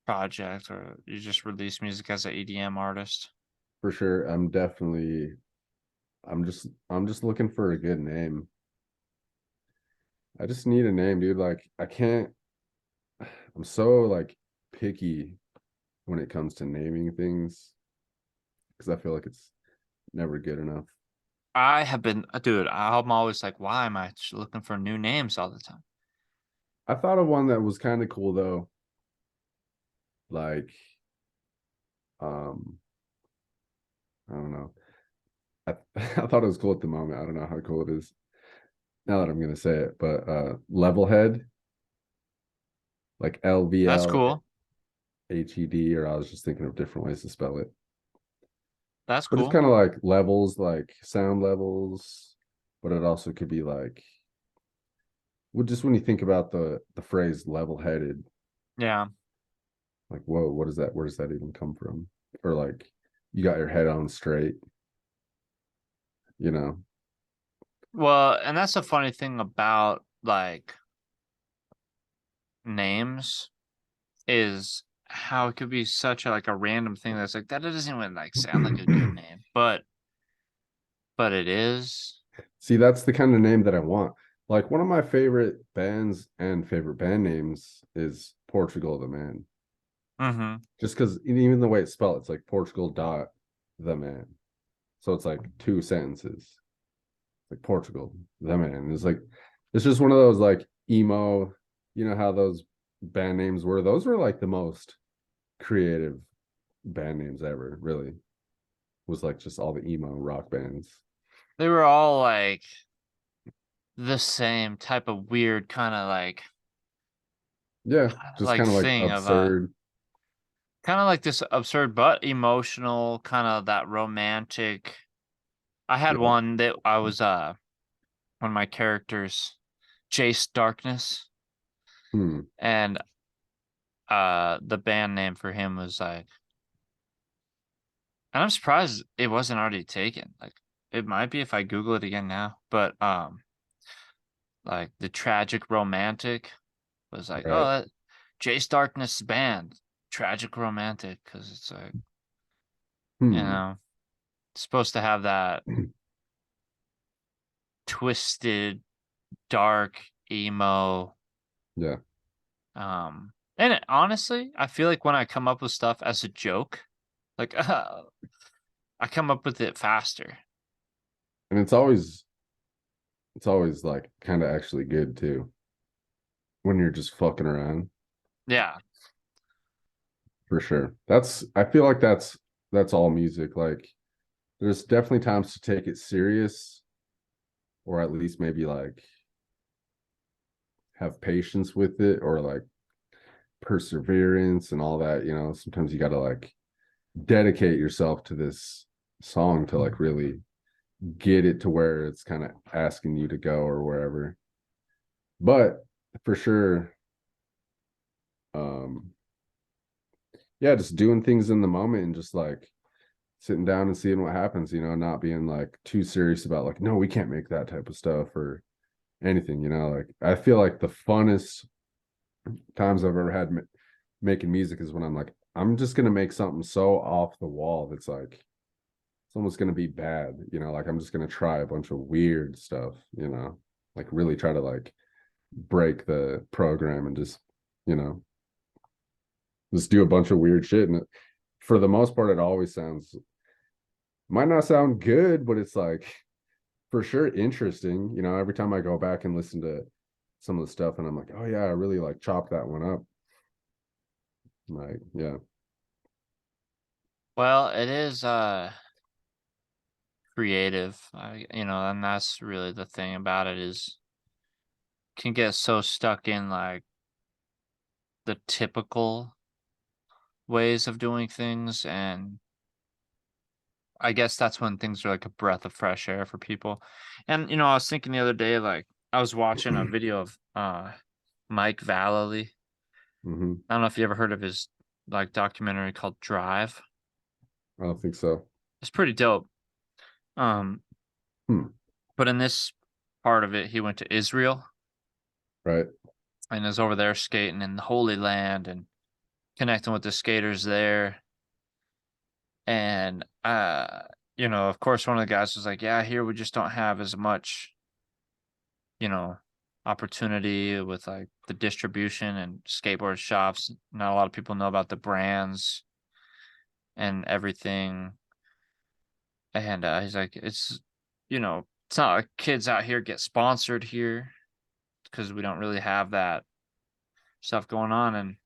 project, or you just release music as an EDM artist. for sure. I'm just looking for a good name. I just need a name, dude. Like I can't. I'm so like picky when it comes to naming things because I feel like it's never good enough. I have been, dude. I'm always like, why am I looking for new names all the time? I thought of one that was kind of cool though. Like, um, I don't know. I I thought it was cool at the moment. I don't know how cool it is now that I'm gonna say it, but level head, like That's LVLHED, cool. or I was just thinking of different ways to spell it. That's But it's cool. kind of like levels, like sound levels, but it also could be like, well, just when you think about the phrase level headed, Yeah. like, whoa, what is that? Where does that even come from? Or like, you got your head on straight, you know? Well, and that's the funny thing about like names is how it could be such a like a random thing that's like that doesn't even like sound like a good name, but it is. See, that's the kind of name that I want. Like one of my favorite bands and favorite band names is Portugal the Man. Mm-hmm. Just because even the way it's spelled, it's like Portugal dot the man. So it's like two sentences. Like Portugal, the man. It's just one of those like emo, you know how those band names were? Those were like the most creative band names ever, really. Was like just all the emo rock bands. They were all like the same type of weird kind of Yeah, just like kind of like thing of absurd. kind of like this absurd but emotional kind of that romantic. I had Yeah. one that I was one of my characters, Jace Darkness, Hmm. and the band name for him was like, and I'm surprised it wasn't already taken. Like it might be if I Google it again now, but like the Tragic Romantic was like, oh, Right. Jace Darkness band, Tragic Romantic, because it's like, you Hmm. know, it's supposed to have that twisted, dark, emo. Yeah. And honestly, I feel like when I come up with stuff as a joke, like I come up with it faster. And it's always like kind of actually good too when you're just fucking around, Yeah. for sure. I feel like that's all music. Like there's definitely times to take it serious or at least maybe like have patience with it or like perseverance and all that, you know. Sometimes you got to like dedicate yourself to this song to like really get it to where it's kind of asking you to go or wherever. But for sure, um yeah, just doing things in the moment and just like sitting down and seeing what happens, not being like too serious about like, no, we can't make that type of stuff or anything, like I feel like the funnest times I've ever had making music is when I'm like, I'm just gonna make something so off the wall that's like it's almost gonna be bad, like I'm just gonna try a bunch of weird stuff, like really try to like break the program and you know just do a bunch of weird shit. And for the most part, it always might not sound good, but it's like for sure interesting. Every time I go back and listen to some of the stuff and I'm like, oh yeah, I really like chopped that one up. Like, yeah. Well, it is creative, and that's really the thing about it is can get so stuck in like the typical ways of doing things, and I guess that's when things are like a breath of fresh air for people. And I was thinking the other day, like I was watching a video of Mike Vallely. Hmm. I don't know if you ever heard of his like documentary called Drive. I don't think so. It's pretty dope. Um, Hmm. but in this part of it, he went to Israel Right. and is over there skating in the Holy Land and connecting with the skaters there. And of course one of the guys was like, yeah, here we just don't have as much, you know, opportunity with like the distribution and skateboard shops. Not a lot of people know about the brands and everything. And he's like, it's not like kids out here get sponsored here because we don't really have that stuff going on. And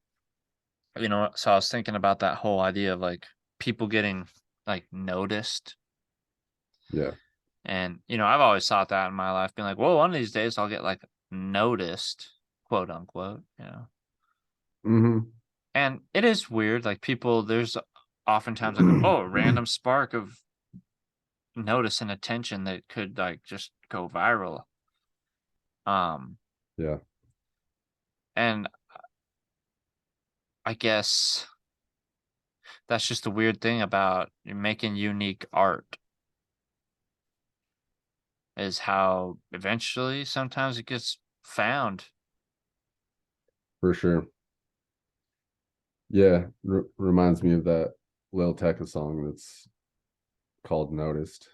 so I was thinking about that whole idea of like people getting like noticed. Yeah. And I've always thought that in my life, being like, well, one of these days I'll get like noticed, quote unquote. Hmm. And it is weird, like people, there's oftentimes like a random spark of notice and attention that could like just go viral. Um, Yeah. and I guess that's just the weird thing about making unique art is how eventually sometimes it gets found. For sure. Yeah. Reminds me of that Lil Tecca song that's called Noticed.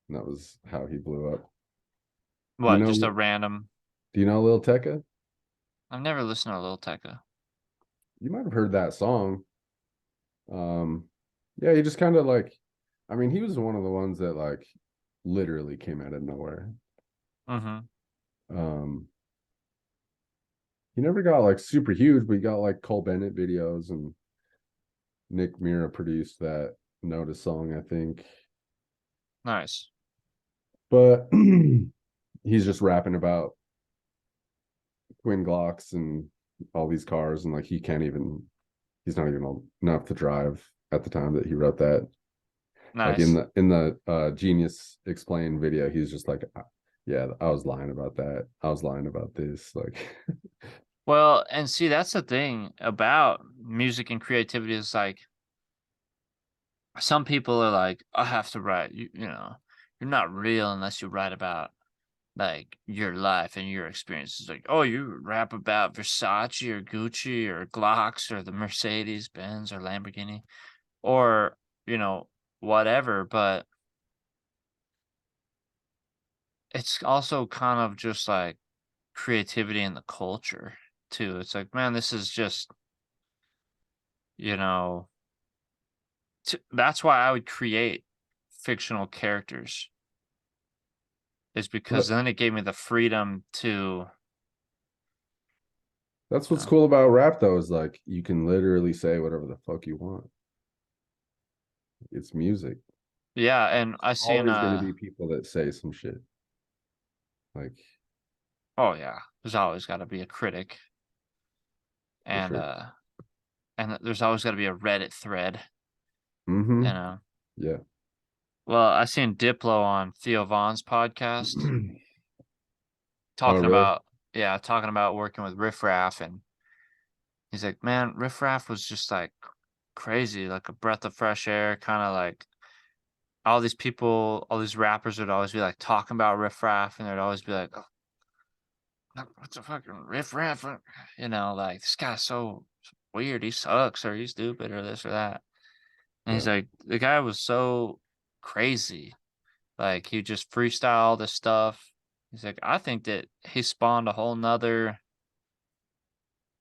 And that was how he blew up. Do you What, know just a random? do you know Lil Tecca? I've never listened to Lil Tecca. You might have heard that song. Yeah, he just kind of like, I mean, he was one of the ones that like literally came out of nowhere. Mm-hmm. Um, he never got like super huge, but he got like Cole Bennett videos and Nick Mira produced that Notice song, I think. Nice. But he's just rapping about twin Glocks and all these cars, and like he's not even old enough to drive at the time that he wrote that. Like in Nice. the Genius Explained video, he's just like, yeah, I was lying about that. I was lying about this. Like, Well, and see, that's the thing about music and creativity is like some people are like, I have to write, you're not real unless you write about like your life and your experiences. Like, oh, you rap about Versace or Gucci or Glocks or the Mercedes Benz or Lamborghini or, whatever. But it's also kind of just like creativity in the culture too. It's like, man, this is just, you know, that's why I would create fictional characters is because but then it gave me the freedom to, that's what's uh, cool about rap, though, is like you can literally say whatever the fuck you want. It's music. yeah. And I There's seen, always going to be people that say some shit. Like, oh yeah, there's always got to be a critic, for and sure. there's always got to be a Reddit thread, you Mm-hmm. know. Yeah. Well, I seen Diplo on Theo Vaughn's podcast Oh, talking really? about, yeah, talking about working with Riff Raff, and he's like, man, Riff Raff was just like crazy, like a breath of fresh air, kind of like all these people, all these rappers would always be like talking about Riff Raff, and they'd always be like, "Oh, what's a fucking Riff Raff?" You know, like this guy's so weird. He sucks, or he's stupid, or this or that. And he's Yeah, like, the guy was so crazy. Like he just freestyle this stuff. He's like, I think that he spawned a whole nother,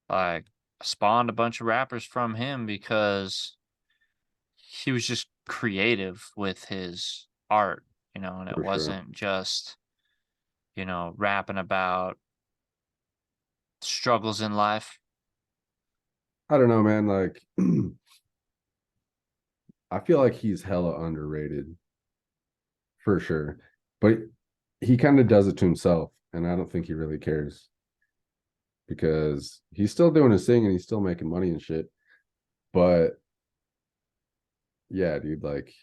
like, spawned a bunch of rappers from him because he was just creative with his art, and it for sure. wasn't just, rapping about struggles in life. I don't know, man. Like, I feel like he's hella underrated for sure, but he kind of does it to himself, and I don't think he really cares because he's still doing his thing and he's still making money and shit. But yeah, dude, like,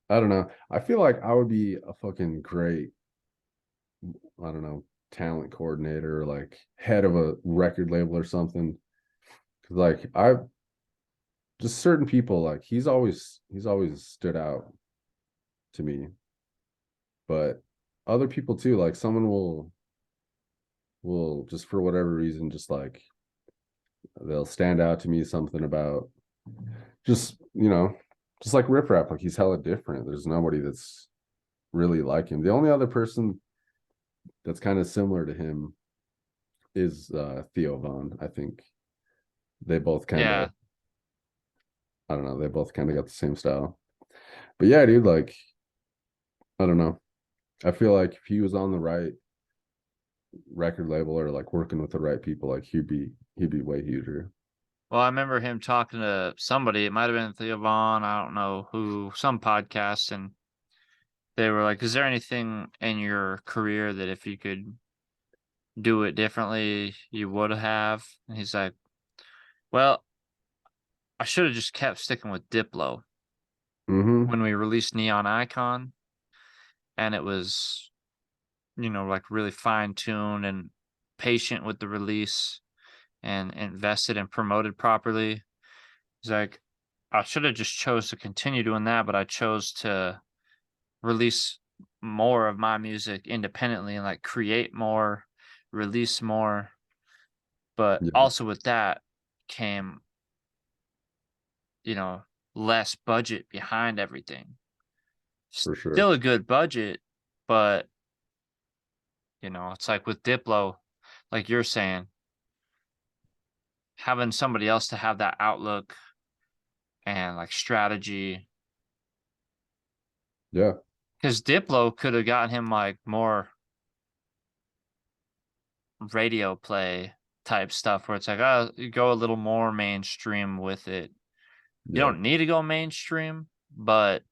I don't know. I feel like I would be a fucking great, I don't know, talent coordinator or like head of a record label or something. Cause like I just certain people, like he's always stood out to me. But other people too, like someone will just for whatever reason, just like they'll stand out to me something about just, just like Riff Raff, like he's hella different. There's nobody that's really like him. The only other person that's kind of similar to him is Theo Von. I think they both kind of, Yeah. I don't know, they both kind of got the same style. But yeah, dude, like I don't know. I feel like if he was on the right record label or like working with the right people, like he'd be way huger. Well, I remember him talking to somebody. It might have been Theo Vaughn. I don't know who, some podcast, and they were like, "Is there anything in your career that if you could do it differently, you would have?" And he's like, "Well, I should have just kept sticking with Diplo Mm-hmm. when we released Neon Icon, and it was, like really fine tuned and patient with the release and invested and promoted properly." He's like, "I should have just chose to continue doing that, but I chose to release more of my music independently and like create more, release more." But Yeah, also with that came, you know, less budget behind everything. for sure. Still a good budget, but it's like with Diplo, like you're saying, having somebody else to have that outlook and like strategy. Yeah, Because Diplo could have gotten him like more radio play type stuff where it's like, oh, you go a little more mainstream with it. You yeah. don't need to go mainstream, but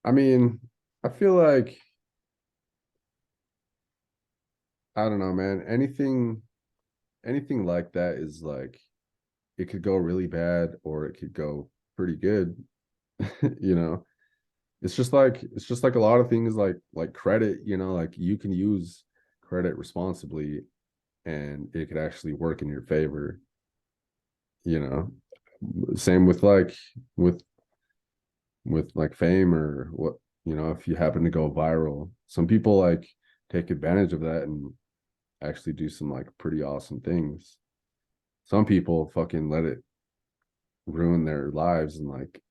I mean, I feel like I don't know, man. Anything like that is like it could go really bad or it could go pretty good. you know, it's just like a lot of things like credit. Like you can use credit responsibly and it could actually work in your favor. You know, same with with like fame or what. If you happen to go viral, some people like take advantage of that and actually do some like pretty awesome things. Some people fucking let it ruin their lives in like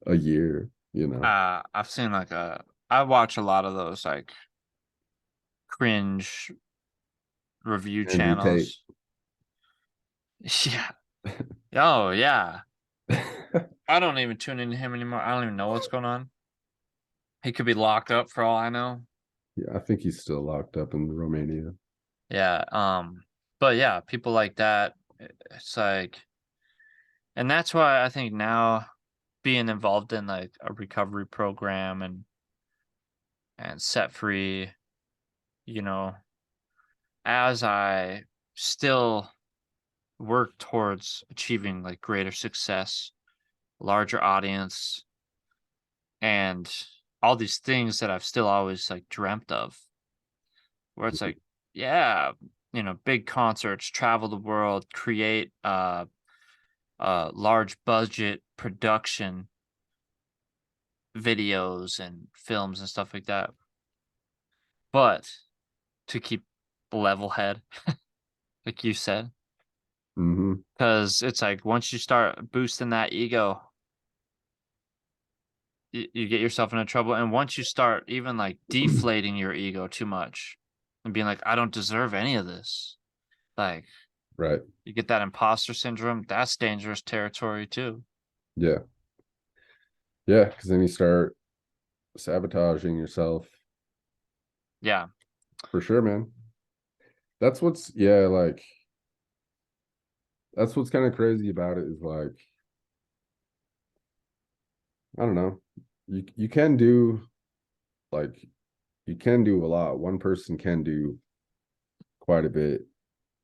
a year. I've seen like I watch a lot of those like cringe review Andrew Tate. channels. Yeah. Oh yeah. Yeah, I don't even tune into him anymore. I don't even know what's going on. He could be locked up for all I know. I think he's still locked up in Romania. Yeah. But yeah, people like that. It's like, and that's why I think now being involved in like a recovery program and set free, you know, as I still work towards achieving like greater success, larger audience, and all these things that I've still always like dreamt of, where it's like, yeah, big concerts, travel the world, create large budget production. videos and films and stuff like that. But to keep level head, like you said, Mm-hmm. because it's like once you start boosting that ego, you get yourself into trouble. And once you start even like deflating your ego too much and being like, I don't deserve any of this, like Right. you get that imposter syndrome. That's dangerous territory too. Yeah. Yeah. Because then you start sabotaging yourself. Yeah. For sure, man. That's what's, yeah, like, that's what's kind of crazy about it is like, I don't know. You can do like you can do a lot. One person can do quite a bit.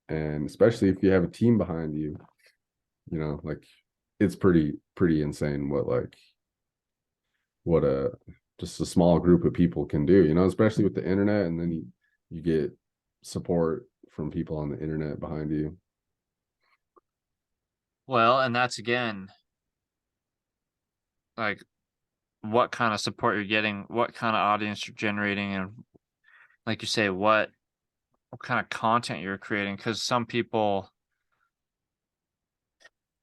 And especially if you have a team behind you, like it's pretty insane what a just a small group of people can do, especially with the internet, and then you get support from people on the internet behind you. Well, and that's again like what kind of support you're getting, what kind of audience you're generating, and like you say, what kind of content you're creating. Because some people,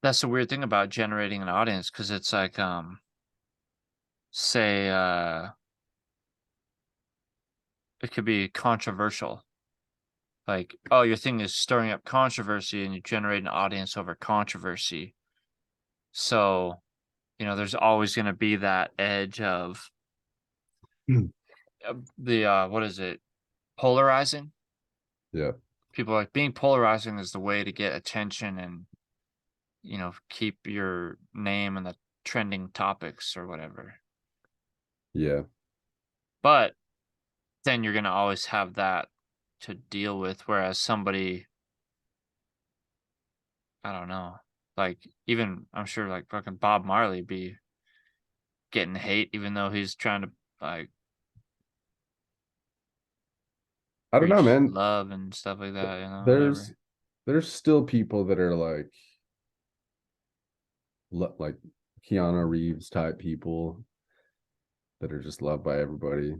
that's the weird thing about generating an audience, because it's like say it could be controversial. Like, oh, your thing is stirring up controversy and you generate an audience over controversy. So, there's always going to be that edge of the what is it? Polarizing. Yeah. People are like being polarizing is the way to get attention and keep your name in the trending topics or whatever. Yeah. But then you're going to always have that to deal with, whereas somebody, I don't know, like even I'm sure like fucking Bob Marley be getting hate even though he's trying to like I don't know, preach man. love and stuff like that, There's whatever. there's still people that are like Keanu Reeves type people that are just loved by everybody.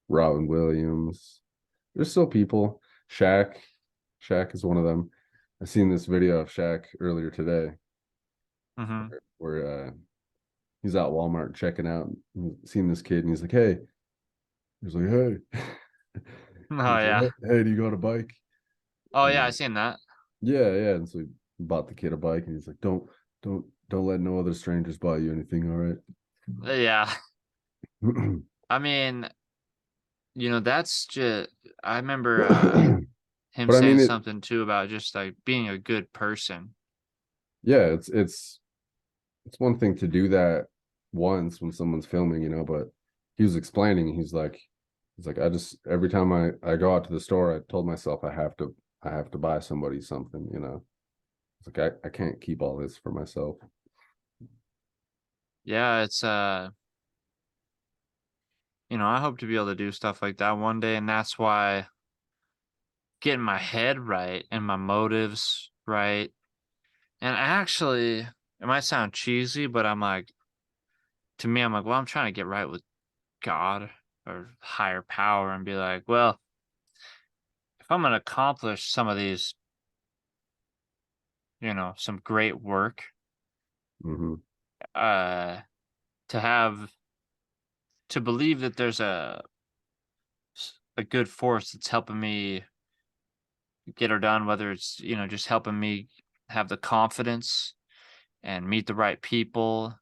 Robin Williams. There's still people. Shaq is one of them. I seen this video of Shaq earlier today Mm-hmm. where he's at Walmart checking out, and seen this kid, and he's like, "Hey," he's like, "Hey," Oh he's yeah. like, "Hey, do you got a bike?" Oh And yeah, I seen that. yeah, and so he bought the kid a bike, and he's like, "Don't let no other strangers buy you anything, all Yeah. right?" I mean, that's just I remember him But I saying mean, something too about just like being a good person. yeah, it's one thing to do that once when someone's filming, but he was explaining, he's like, I just every time I go out to the store, I told myself I have to buy somebody something. It's like I can't keep all this for myself. Yeah, it's I hope to be able to do stuff like that one day, and that's why getting my head right and my motives right. And actually, it might sound cheesy, but to me, I'm like, well, I'm trying to get right with God or higher power and be like, well, if I'm going to accomplish some of these, some great work, Hmm. uh, to have, to believe that there's a good force that's helping me get her done, whether it's, just helping me have the confidence and meet the right people.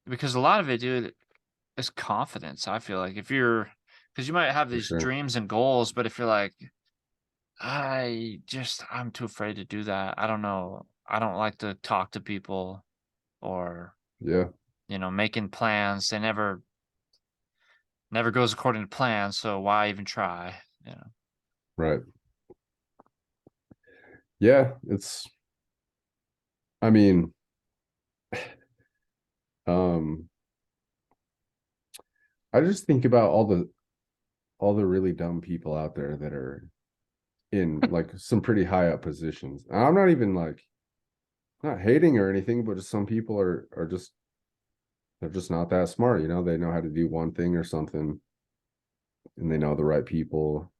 Because a lot of it, dude, is confidence. I feel like because you might have For these sure. dreams and goals, but if you're like, I'm too afraid to do that. I don't know. I don't like to talk to people or, Yeah. making plans. They never goes according to plan. So why even try? Right. Yeah. I mean, um, I just think about all the really dumb people out there that are in like some pretty high up positions. And I'm not even like not hating or anything, but just some people are just they're just not that smart, you know. They know how to do one thing or something, and they know the right people,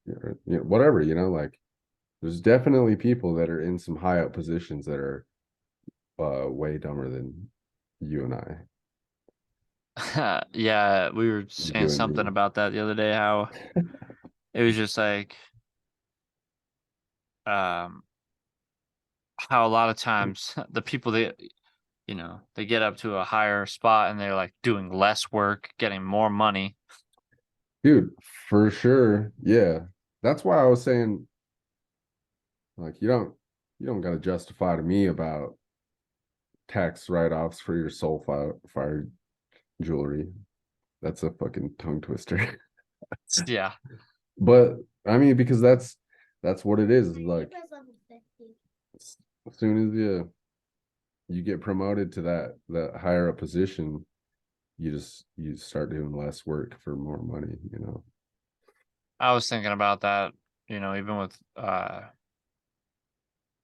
whatever, you know. Like, there's definitely people that are in some high up positions that are way dumber than you and I. Yeah, we were You saying doing something you. about that the other day, how it was just like, um, how a lot of times the people that, they get up to a higher spot and they're like doing less work, getting more money. Dude, for sure. Yeah. That's why I was saying, like, you don't got to justify to me about tax write-offs for your soul fire jewelry. That's a fucking tongue twister. Yeah. But I mean, because that's what it is. Like, as soon as you get promoted to that higher up position, you start doing less work for more money, you know. I was thinking about that, even with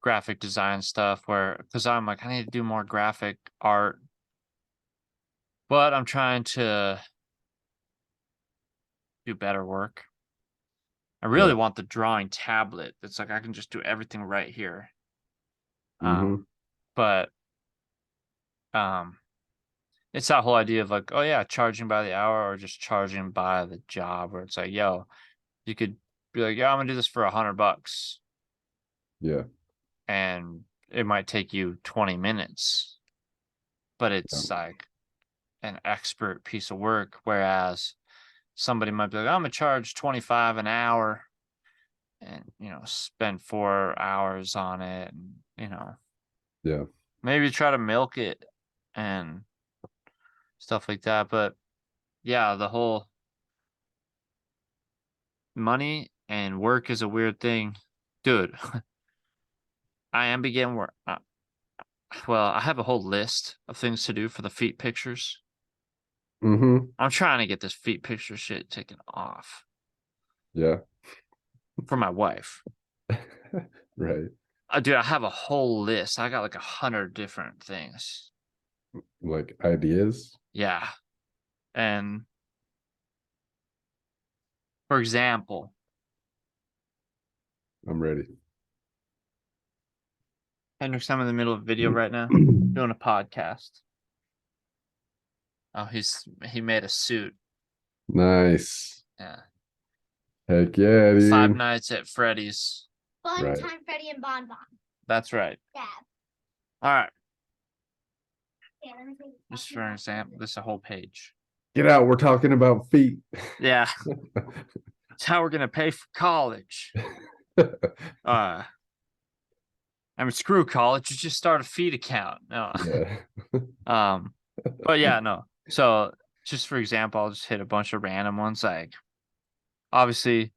graphic design stuff where, because I'm like, I need to do more graphic art, but I'm trying to do better work. I really Yeah. want the drawing tablet. It's like I can just do everything right here. Mm-hmm. But it's that whole idea of like, oh yeah, charging by the hour or just charging by the job, where it's like, yo, you could be like, yeah, I'm gonna do this for $100, Yeah. and it might take you 20 minutes, but Yeah. it's like an expert piece of work. Whereas somebody might be like, I'm gonna charge 25 an hour and spend 4 hours on it, and Yeah. maybe try to milk it and stuff like that. But yeah, the whole money and work is a weird thing. Dude, I am beginning work. Well, I have a whole list of things to do for the feet pictures. Mm-hmm. I'm trying to get this feet picture shit taken off Yeah. for my wife. Right. Dude, I have a whole list. I got like 100 different things. Like ideas. Yeah. And for example, I'm ready. Hendrix, I'm in the middle of a video right now, doing a podcast. Oh, he made a suit. Nice. Yeah. Heck yeah, Five dude. Nights at Freddy's. Fun Right. time, Freddy and Bon Bon. That's right. Yeah. All right. Okay, let me see. Just for an example, this is a whole page. Get out. We're talking about feet. Yeah. It's how we're gonna pay for college. I mean, screw college. You just start a feed account. No. Yeah. But yeah, no. So just for example, I'll just hit a bunch of random ones, like obviously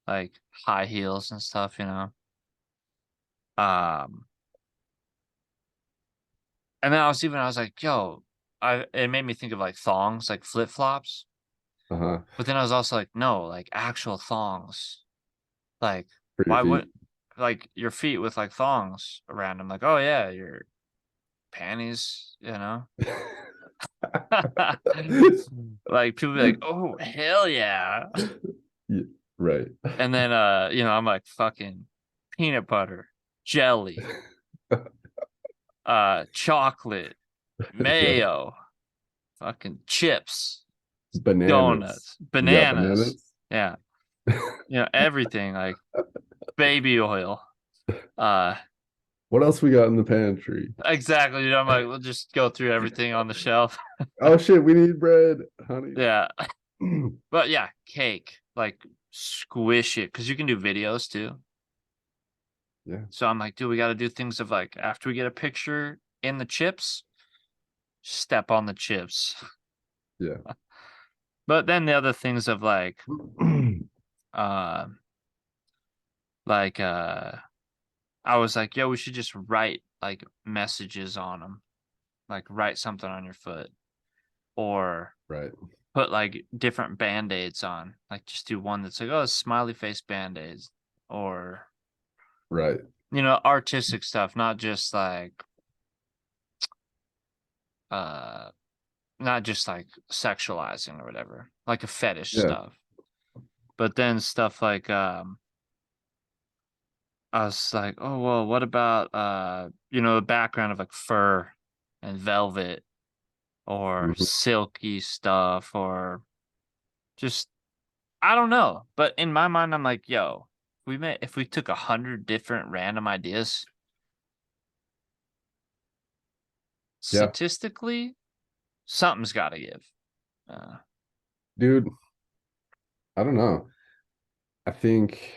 like high heels and stuff, and then I was like, yo, it made me think of like thongs, like flip flops. Uh-huh. But then I was also like, no, like actual thongs. Like, For your why feet. would like your feet with like thongs around them? Like, oh yeah, your panties, like people be like, oh hell yeah. Yeah, right. And then I'm like fucking peanut butter, jelly, chocolate, Yeah. mayo, fucking chips, Bananas. donuts, You got bananas. bananas? Yeah. Everything, like baby oil. What else we got in the pantry? Exactly. I'm like, we'll just go through everything on the shelf. Oh shit, we need bread, honey. Yeah. But yeah, cake, like squish it, because you can do videos too. Yeah. So I'm like, dude, we got to do things of like, after we get a picture in the chips, step on the chips. Yeah. But then the other things of uh, like, I was like, yo, we should just write like messages on them, like write something on your foot, or Right. put like different band-aids on, like just do one that's like, oh, smiley face band-aids, or Right. artistic stuff, not just like not just like sexualizing or whatever, like a fetish Yeah. stuff. But then stuff like I was like, oh well, what about the background of like fur and velvet or Mhm. silky stuff or just I don't know. But in my mind, I'm like, yo, if we took 100 different random ideas, Yeah, statistically, something's got to give. dude. I don't know. I think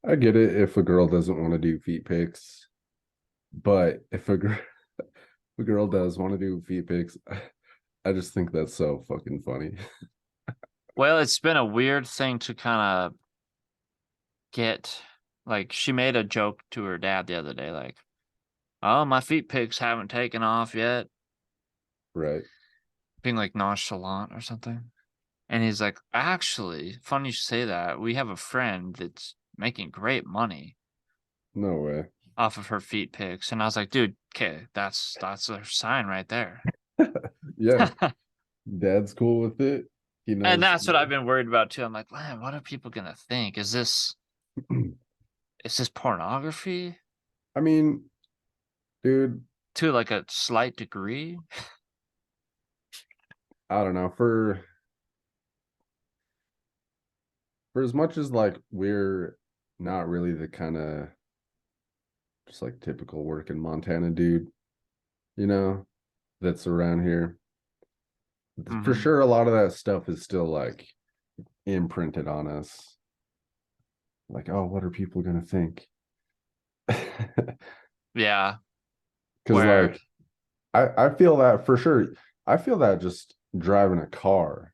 I get it if a girl doesn't want to do feet pics, but if a girl does want to do feet pics, I just think that's so fucking funny. Well, it's been a weird thing to kind of get. Like, she made a joke to her dad the other day, like, oh, my feet pics haven't taken off yet, Right. being like nonchalant or something. And he's like, actually, funny you should say that. We have a friend that's making great money No way. off of her feet pics. And I was like, dude, okay, that's a sign right there. Yeah. Dad's cool with it. He And knows. that's what I've been worried about too. I'm like, man, what are people gonna think? Is this pornography I mean, dude, to like a slight degree? I don't know. For as much as like we're not really the kind of just like typical working Montana dude, you know, that's around here. For Hmm. sure, a lot of that stuff is still like imprinted on us. Like, oh, what are people gonna think? Yeah. Because Where like I feel that for sure. I feel that just driving a car,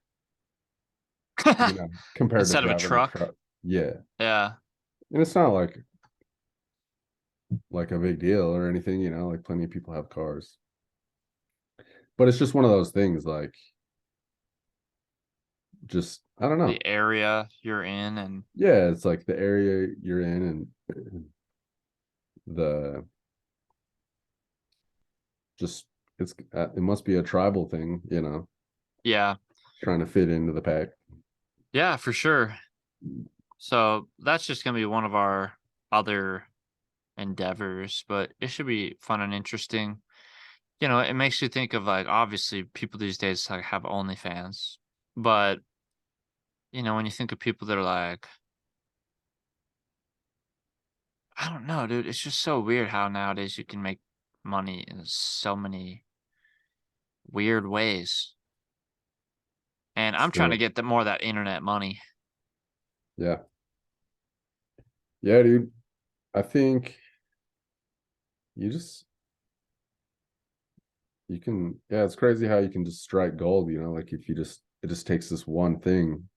compared to instead of a driving a truck. truck. Yeah. Yeah. And it's not like a big deal or anything, like plenty of people have cars. But it's just one of those things, like just I don't know. The area you're in and Yeah, it's like the area you're in and the just it must be a tribal thing, yeah. trying to fit into the pack. Yeah, for sure. So that's just gonna be one of our other endeavors, but it should be fun and interesting. It makes you think of like obviously people these days like have OnlyFans, but when you think of people that are like, I don't know, dude, it's just so weird how nowadays you can make money in so many weird ways. And I'm trying to Sure. get more of that internet money. Yeah. Yeah, dude. I think you just you can yeah, it's crazy how you can just strike gold, like if it just takes this one thing.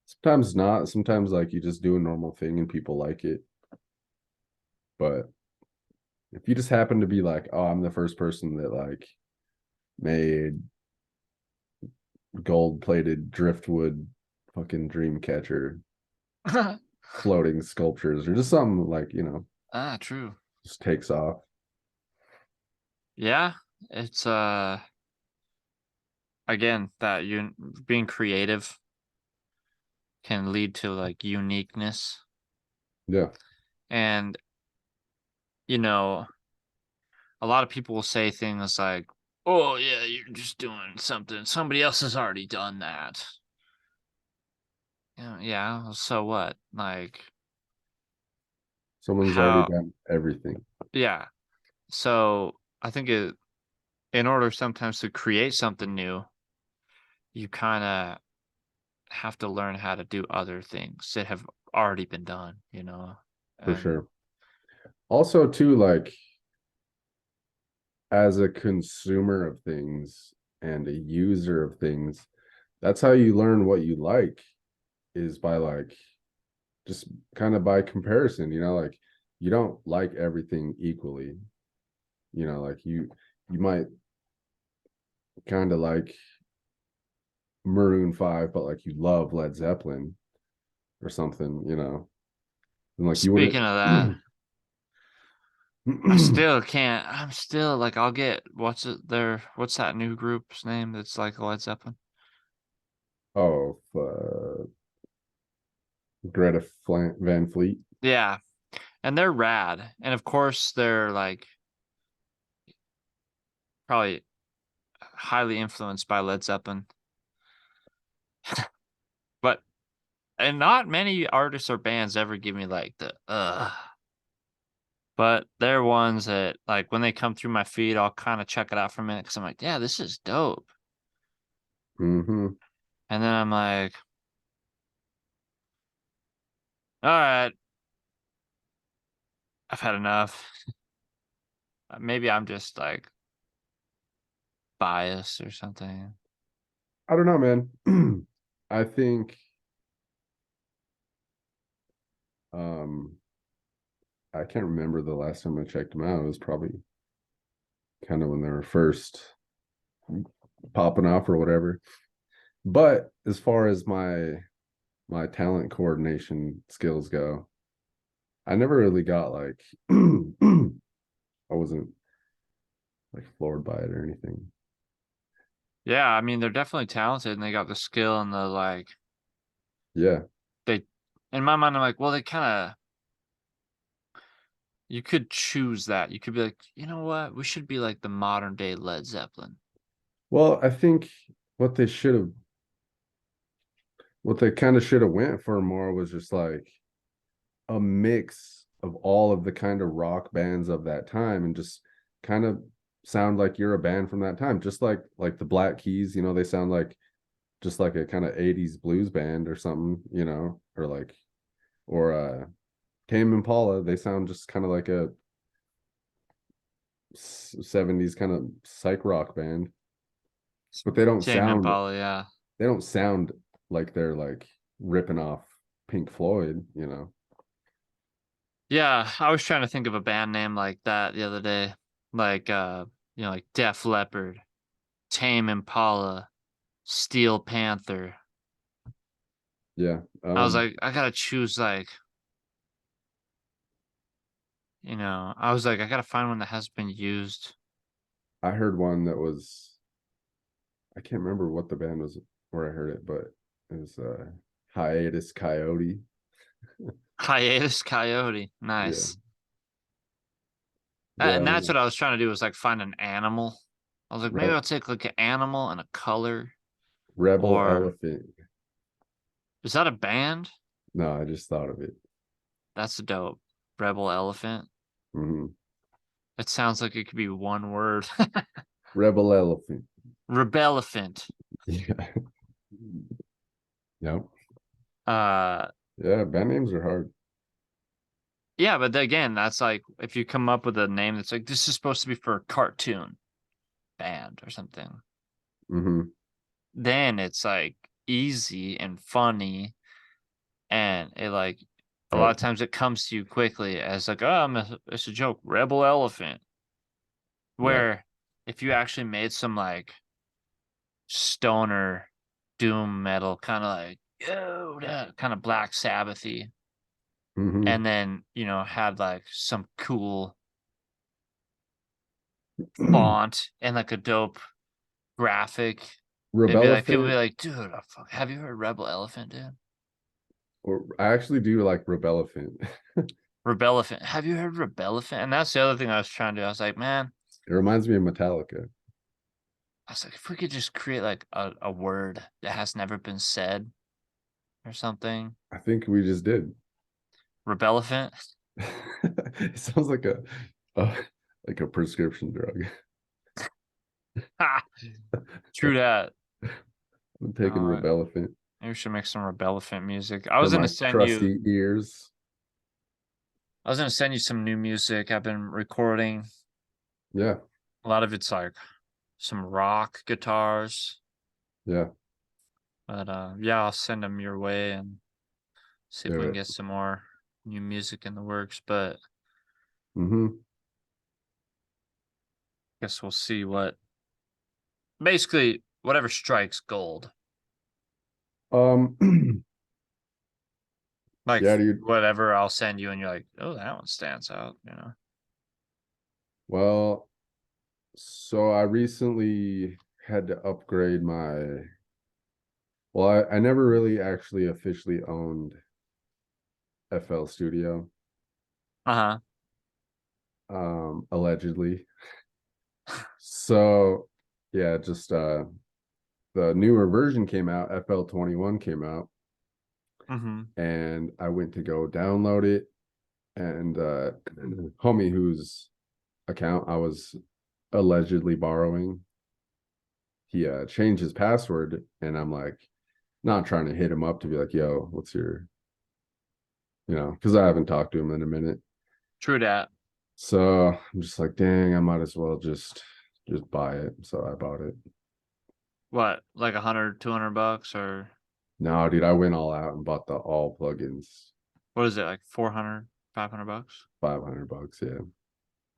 Sometimes not, sometimes like you just do a normal thing and people like it. But if you just happen to be like, oh, I'm the first person that like made gold plated driftwood fucking dream catcher floating sculptures or just something like, Ah, true. just takes off. Yeah, it's again that you being creative can lead to like uniqueness. Yeah, And you know, a lot of people will say things like, "Oh yeah, you're just doing something. Somebody else has already done that." Yeah, well, so what? Like someone's already how done everything. yeah. So I think in order sometimes to create something new, you kind of have to learn how to do other things that have already been done. For And sure. Also, too, like as a consumer of things and a user of things, that's how you learn what you like, is by like just kind of by comparison, like you don't like everything equally. Like you might kind of like Maroon 5, but like you love Led Zeppelin or something, and like you wouldn't speaking of that, I still can't. I'm still like, I'll get what's that new group's name that's like Led Zeppelin? Oh, Greta Van Fleet. Yeah, and they're rad, and of course they're like probably highly influenced by Led Zeppelin, but and not many artists or bands ever give me like the but they're ones that like when they come through my feed, I'll kind of check it out for a minute because I'm like, yeah, this is dope, Mm-hmm. and then I'm like, all right, I've had enough. Maybe I'm just like biased or something. I don't know, man. I think um I can't remember the last time I checked them out. It was probably kind of when they were first popping off or whatever. But as far as my talent coordination skills go, I never really got like I wasn't like floored by it or anything. Yeah, I mean they're definitely talented and they got the skill and the like Yeah. they in my mind I'm like, well, they kind of you could choose that. You could be like, you know what? We should be like the modern day Led Zeppelin. Well, I think what they should have what they kind of should have went for more was just like a mix of all of the kind of rock bands of that time and just kind of sound like you're a band from that time, just like the Black Keys, they sound like just like a kind of 80s blues band or something, or like or Tame Impala, they sound just kind of like a 70s kind of psych rock band, but Tame Impala, yeah. they don't sound like they're like ripping off Pink Floyd. Yeah, I was trying to think of a band name like that the other day. Like like Def Leppard, Tame Impala, Steel Panther. Yeah. I was like, I gotta choose like, I was like, I gotta find one that has been used. I heard one that was, I can't remember what the band was where I heard it, but it was Hiatus Coyote. Hiatus Coyote. Yeah. Nice. Yeah, I And don't that's know. what I was trying to do was like find an animal. I was like, maybe Re- I'll take like an animal and a color. Rebel Or Elephant. is that a band? No, I just thought of it. That's dope. Rebel Elephant. Hmm. It sounds like it could be one word. Rebel Elephant. Rebelephant. Yeah. Yep. Uh Yeah, band names are hard. yeah, but again, that's like if you come up with a name that's like this is supposed to be for a cartoon band or something, Hmm. then it's like easy and funny and it like a lot Oh. of times it comes to you quickly as like, oh, it's a joke, Rebel Elephant. Yeah. Where if you actually made some like stoner doom metal, kind of like kind of Black Sabbathy, Hmm. and then had like some cool font and like a dope graphic, it'd be like people be Rebelephant, like, dude, fuck, have you heard Rebel Elephant, dude? or I actually do like Rebelephant. Rebelephant, have you heard Rebelephant? And that's the other thing I was trying to do. I was like, man, It reminds me of Metallica. I was like, if we could just create like a word that has never been said or something. I think we just did. Rebelephant. It sounds a like a prescription drug. Ha! True that. I'm taking Uh, Rebelephant maybe we should make some Rebelephant music. I for was gonna my send you. crusty ears. I was gonna send you some new music I've been recording. Yeah, A lot of it's like some rock guitars, yeah, but yeah, I'll send them your way and see if do we can it. get some more new music in the works. But Mm-hmm. I guess we'll see what. Basically, whatever strikes gold. Um, Like yeah, dude. whatever I'll send you, and you're like, oh, that one stands out. Well, so I recently had to upgrade my. Well, I never really actually officially owned FL Studio, Uh-huh. allegedly. So yeah, just the newer version came out, FL21 came out, Mm-hmm. and I went to go download it, and homie whose account I was allegedly borrowing, he changed his password, and I'm like not trying to hit him up to be like, yo, what's your, because I haven't talked to him in a minute. True that. So I'm just like, dang, I might as well just buy it. So I bought it. What, like 100, 200 bucks, or No, dude, I went all out and bought the all plugins, what is it, like 400, 500 bucks? $500, yeah.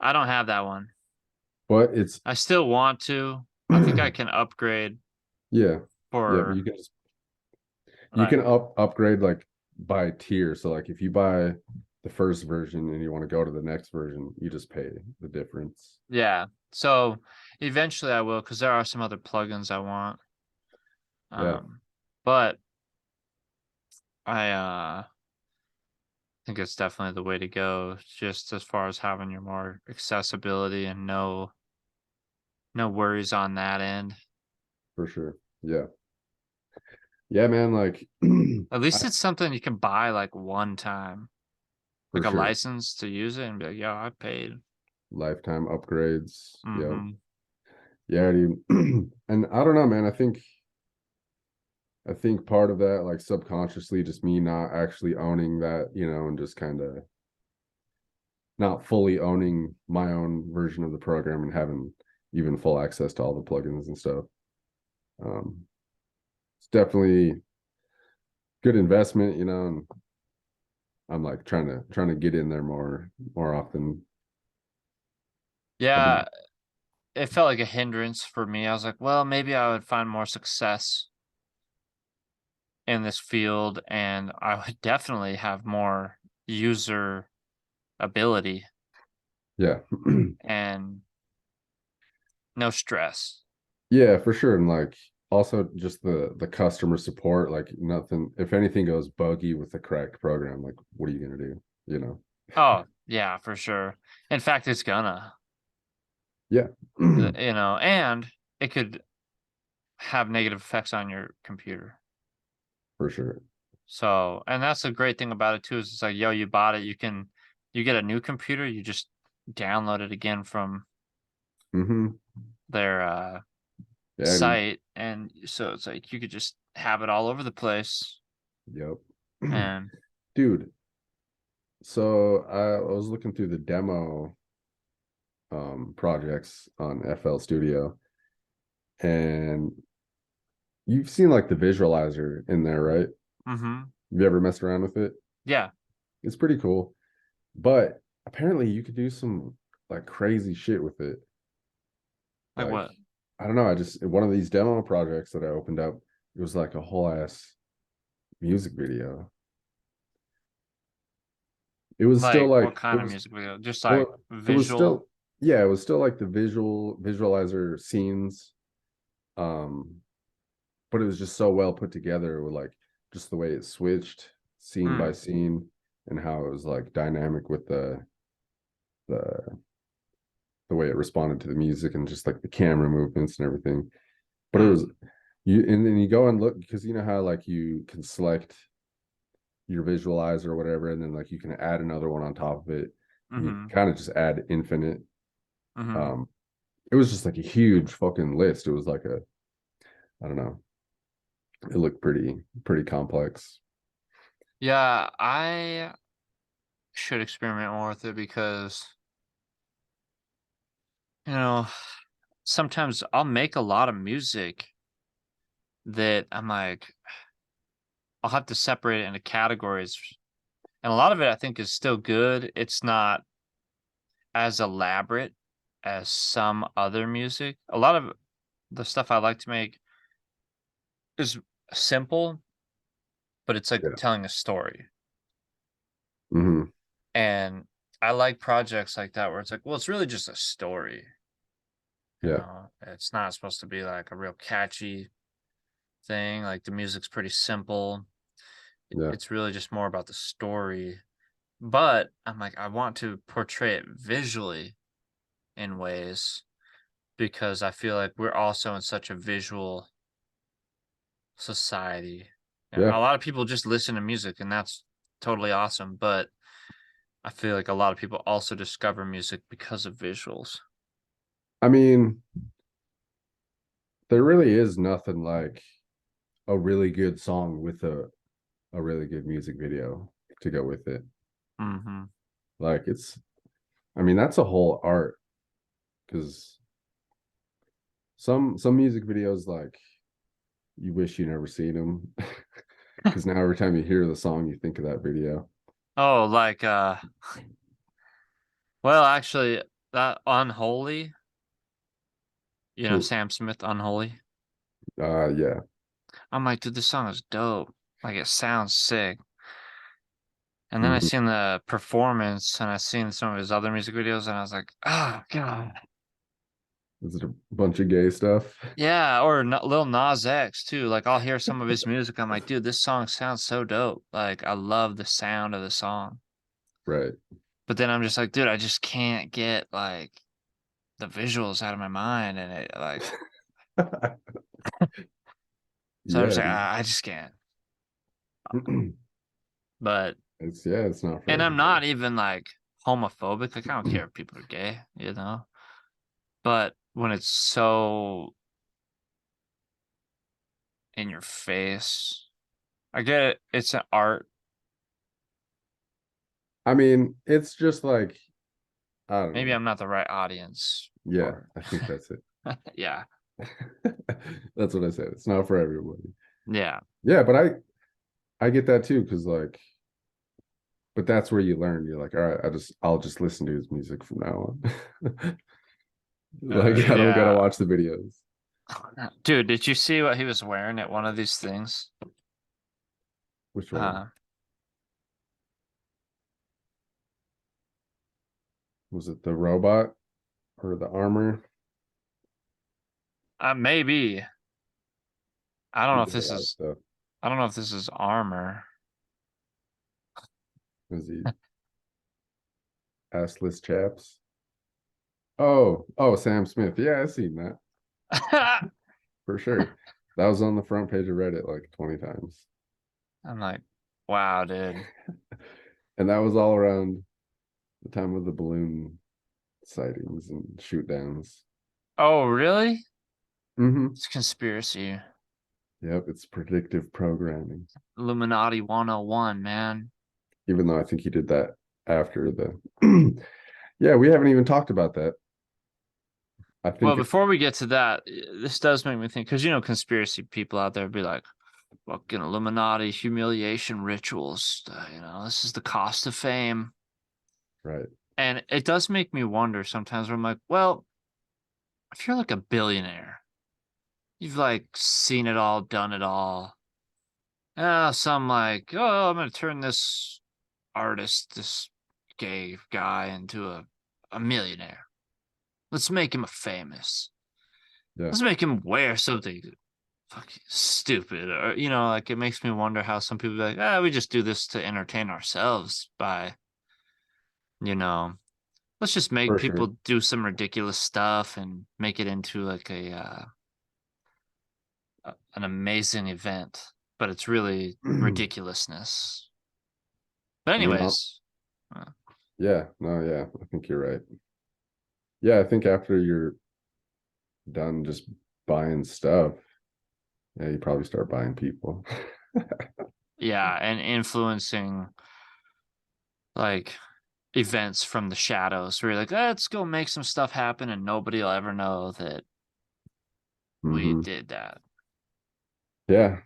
I don't have that one. But it's I still want to. I think I can upgrade yeah, yeah, but for you like, can upgrade like by tier. So like if you buy the first version and you want to go to the next version, you just pay the difference. yeah. So eventually I will, because there are some other plugins I want. Yeah, But I think it's definitely the way to go, just as far as having your more accessibility and no worries on that end. for sure. Yeah. Yeah, man, like At least it's something you can buy like one time, for like a sure. license to use it and be like, yo, I paid. Lifetime upgrades. Yep. Mm-hmm. Yeah, dude. And I don't know, man. I think part of that, like subconsciously, just me not actually owning that, and just kind of not fully owning my own version of the program and having even full access to all the plugins and stuff. Um, it's definitely good investment, and I'm like trying to get in there more often. I've Yeah, been, it felt like a hindrance for me. I was like, well, maybe I would find more success in this field and I would definitely have more user ability yeah. and no stress. Yeah, for sure. And like also just the customer support, like nothing, if anything goes buggy with the correct program, like what are you gonna do? You know? Oh, yeah, for sure. In fact, it's gonna, Yeah. and it could have negative effects on your computer. For sure. So, and that's the great thing about it too, is it's like, yo, you bought it, you get a new computer, you just download it again from Hmm. their Yeah, dude. site, and so it's like you could just have it all over the place. Yep. And Dude, so I was looking through the demo projects on FL Studio, and you've seen like the visualizer in there, right? mm-hmm. Have you ever messed around with it? Yeah. It's pretty cool. But apparently you could do some like crazy shit with it. Like Like, what? I don't know. I just one of these demo projects that I opened up, it was like a whole ass music video. It was still Like what like it kind of was music video? Just like well, it was visual? still yeah, it was still like the visualizer scenes. Um, but it was just so well put together with like just the way it switched scene by Mm, scene and how it was like dynamic with the the way it responded to the music and just like the camera movements and everything. But it mm, was you and then you go and look because you know how like you can select your visualizer or whatever, and then like you can add another one on top of it, and you mm-hmm. kind of just add infinite. Mm-hmm. Um, it was just like a huge fucking list. It was like I don't know. It looked pretty complex. Yeah, I should experiment more with it because, you know, sometimes I'll make a lot of music that I'm like, I'll have to separate it into categories. And a lot of it I think is still good. It's not as elaborate as some other music. A lot of the stuff I like to make is simple, but it's like Yeah. telling a story. Hmm. And I like projects like that where it's like, well, it's really just a story. You Yeah. know, it's not supposed to be like a real catchy thing. Like the music's pretty simple. Yeah. It's really just more about the story. But I'm like, I want to portray it visually in ways because I feel like we're also in such a visual society. You know, Yeah. a lot of people just listen to music and that's totally awesome. But I feel like a lot of people also discover music because of visuals. I mean, there really is nothing like a really good song with a really good music video to go with it. Mm-hmm. Like I mean, that's a whole art because some music videos like you wish you never seen them because now every time you hear the song, you think of that video. Oh, like well, actually, that Unholy, you know, Cool. Sam Smith Unholy. Yeah. I'm like, dude, this song is dope. Like it sounds sick. And then I Mhm. seen the performance and I seen some of his other music videos and I was like, oh god. Is it a bunch of gay stuff? Yeah, or Lil Nas X too. Like I'll hear some of his music. I'm like, dude, this song sounds so dope. Like I love the sound of the song. Right. But then I'm just like, dude, I just can't get like the visuals out of my mind and it like so I'm just Yeah, like, dude. I just can't. But It's not for and I'm not everybody. even like homophobic. Like I don't care if people are gay, you know. But when it's so in your face, I get it. It's an art. I mean, it's just like I don't Maybe know. I'm not the right audience Yeah, for I think that's it. yeah. That's what I said. It's not for everybody. Yeah. Yeah, but I get that too because like, but that's where you learn. You're like, all right, I'll just listen to his music from now on. Like I don't gotta Yeah. watch the videos. Dude, did you see what he was wearing at one of these things? Which one Uh, was it? The robot or the armor? Maybe. I don't He know if did a this lot of is stuff. I don't know if this is armor. Was he assless chaps? Oh, Sam Smith. Yeah, I seen that for sure. That was on the front page of Reddit like 20 times. I'm like, wow, dude. And that was all around the time of the balloon sightings and shoot downs. Oh, really? Mm-hmm. It's conspiracy. Yep, it's predictive programming. Illuminati 101, man. Even though I think he did that after the yeah, we haven't even talked about that. I Well, think before we get to that, this does make me think because you know, conspiracy people out there be like, fucking Illuminati humiliation rituals. You know, this is the cost of fame. right. And it does make me wonder sometimes where I'm like, well, if you're like a billionaire, you've like seen it all, done it all. Some like, oh, I'm gonna turn this artist, this gay guy into a millionaire. Let's make him famous. Yeah, Let's make him wear something fucking stupid. Or, you know, like it makes me wonder how some people be like, we just do this to entertain ourselves by, you know, let's just make for sure. people do some ridiculous stuff and make it into like an amazing event, but it's really ridiculousness. But I mean, anyways, yeah, no, yeah, I think you're right. Yeah, I think after you're done just buying stuff, yeah, you probably start buying people. yeah, and influencing like events from the shadows where you're like, let's go make some stuff happen and nobody will ever know that we Hmm. did that. Yeah.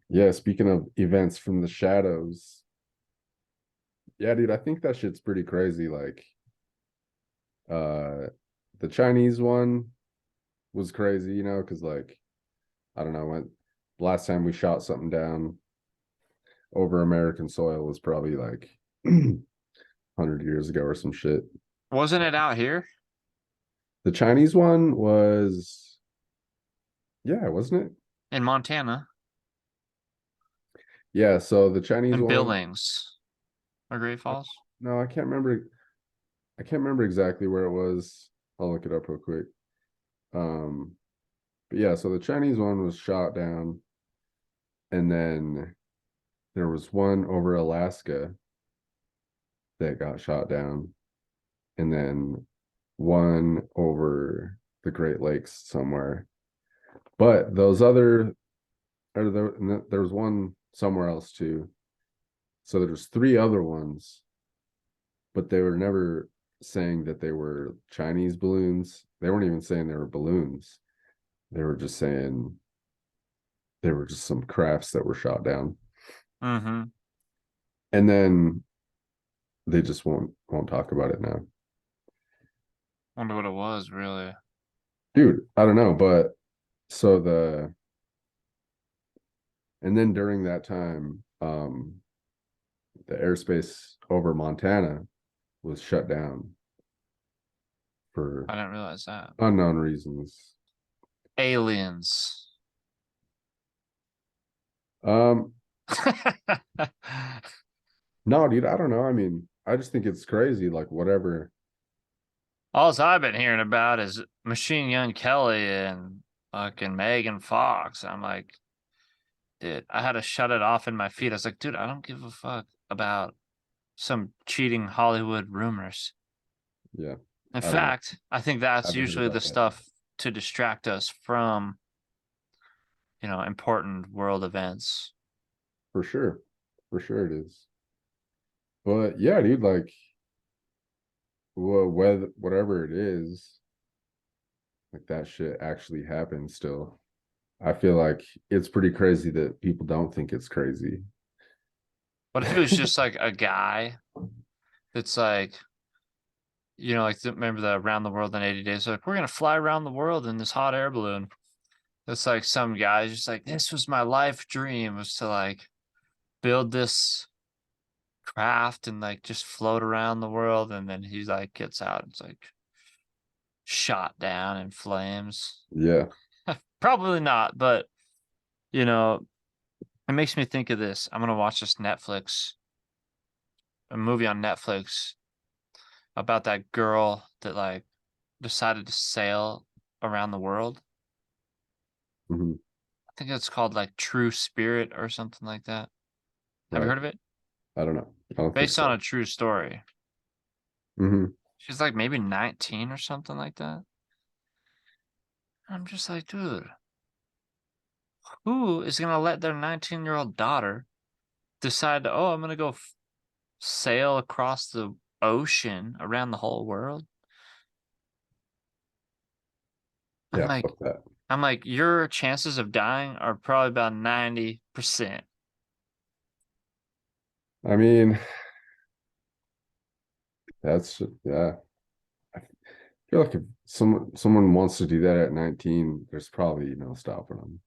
Yeah. Speaking of events from the shadows, yeah, dude, I think that shit's pretty crazy. Like, uh, the Chinese one was crazy, you know, because like, I don't know, when last time we shot something down over American soil was probably like 100 years ago or some shit. Wasn't it out here The Chinese one was, yeah, wasn't it? in Montana Yeah, so the Chinese in one, Billings or Great Falls? no, I can't remember. I can't remember exactly where it was. I'll look it up real quick. But yeah, so the Chinese one was shot down, and then there was one over Alaska that got shot down, and then one over the Great Lakes somewhere. But those other, or there was one somewhere else too. So there's three other ones, but they were never saying that they were Chinese balloons. They weren't even saying they were balloons. They were just saying they were just some crafts that were shot down. Mm-hmm. And then they just won't talk about it now. Wonder what it was, really. Dude, I don't know, but so and then during that time, the airspace over Montana was shut down for I didn't realize that. unknown reasons. Aliens. Um, no, dude, I don't know. I mean, I just think it's crazy. Like, whatever. All I've been hearing about is Machine Gun Kelly and fucking Megan Fox. I'm like, dude, I had to shut it off in my feed. I was like, dude, I don't give a fuck about some cheating Hollywood rumors. Yeah, In I don't know. fact, I think that's Haven't heard usually the about that. stuff to distract us from, important world events. For sure. For sure it is. But yeah, dude, like, well, whatever it is, like that shit actually happens still. I feel like it's pretty crazy that people don't think it's crazy. What if it was just like a guy that's like, remember the Around the World in 80 Days? Like, we're gonna fly around the world in this hot air balloon. It's like some guy's just like, this was my life dream, was to like build this craft and like just float around the world, and then he like gets out, it's like shot down in flames. Yeah. Probably not, but it makes me think of this. I'm gonna watch this a movie on Netflix about that girl that like decided to sail around the world. Hmm. I think it's called like True Spirit or something like that. Have you Right. heard of it? I don't know. I don't think Based on so. a true story. Hmm. She's like maybe 19 or something like that. I'm just like, dude, who is gonna let their 19-year-old daughter decide to, oh, I'm gonna go sail across the ocean around the whole world? I'm Yeah, like, fuck that. your chances of dying are probably about 90%. I mean, that's yeah. I feel like if someone wants to do that at 19, there's probably no stopping them.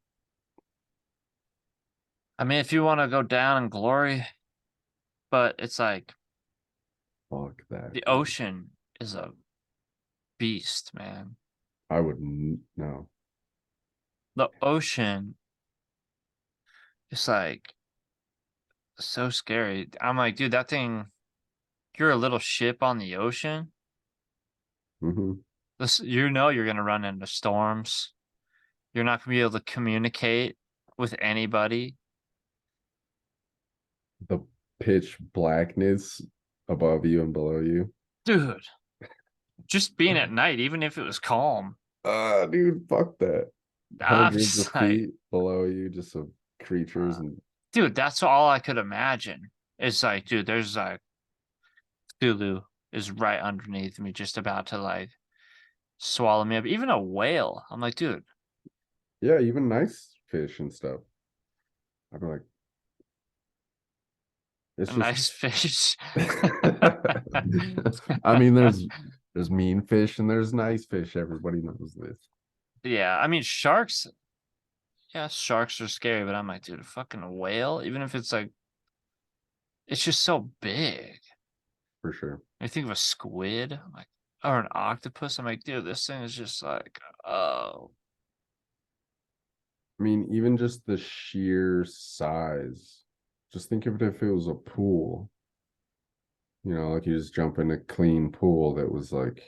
I mean, if you want to go down in glory, but it's like Fuck that, the dude. ocean is a beast, man. I wouldn't no. The ocean is like so scary. I'm like, dude, that thing, you're a little ship on the ocean. Hmm. You're gonna run into storms. You're not gonna be able to communicate with anybody. The pitch blackness above you and below you. Dude, just being at night, even if it was calm, Dude, fuck that. I'm Hundreds of just like, feet below you, just of creatures and dude, that's all I could imagine. It's like, dude, there's like Cthulhu is right underneath me, just about to like swallow me up. Even a whale. I'm like, dude, yeah, even nice fish and stuff. I'd be like, it's a just nice fish. I mean, there's mean fish and there's nice fish. Everybody knows this. Yeah, I mean, sharks. Yeah, sharks are scary, but I'm like, dude, a fucking whale, even if it's like, it's just so big. for sure. I think of a squid, I'm like, or an octopus. I'm like, dude, this thing is just like, oh, I mean, even just the sheer size. Just think of it if it was a pool. You know, like you just jump in a clean pool that was like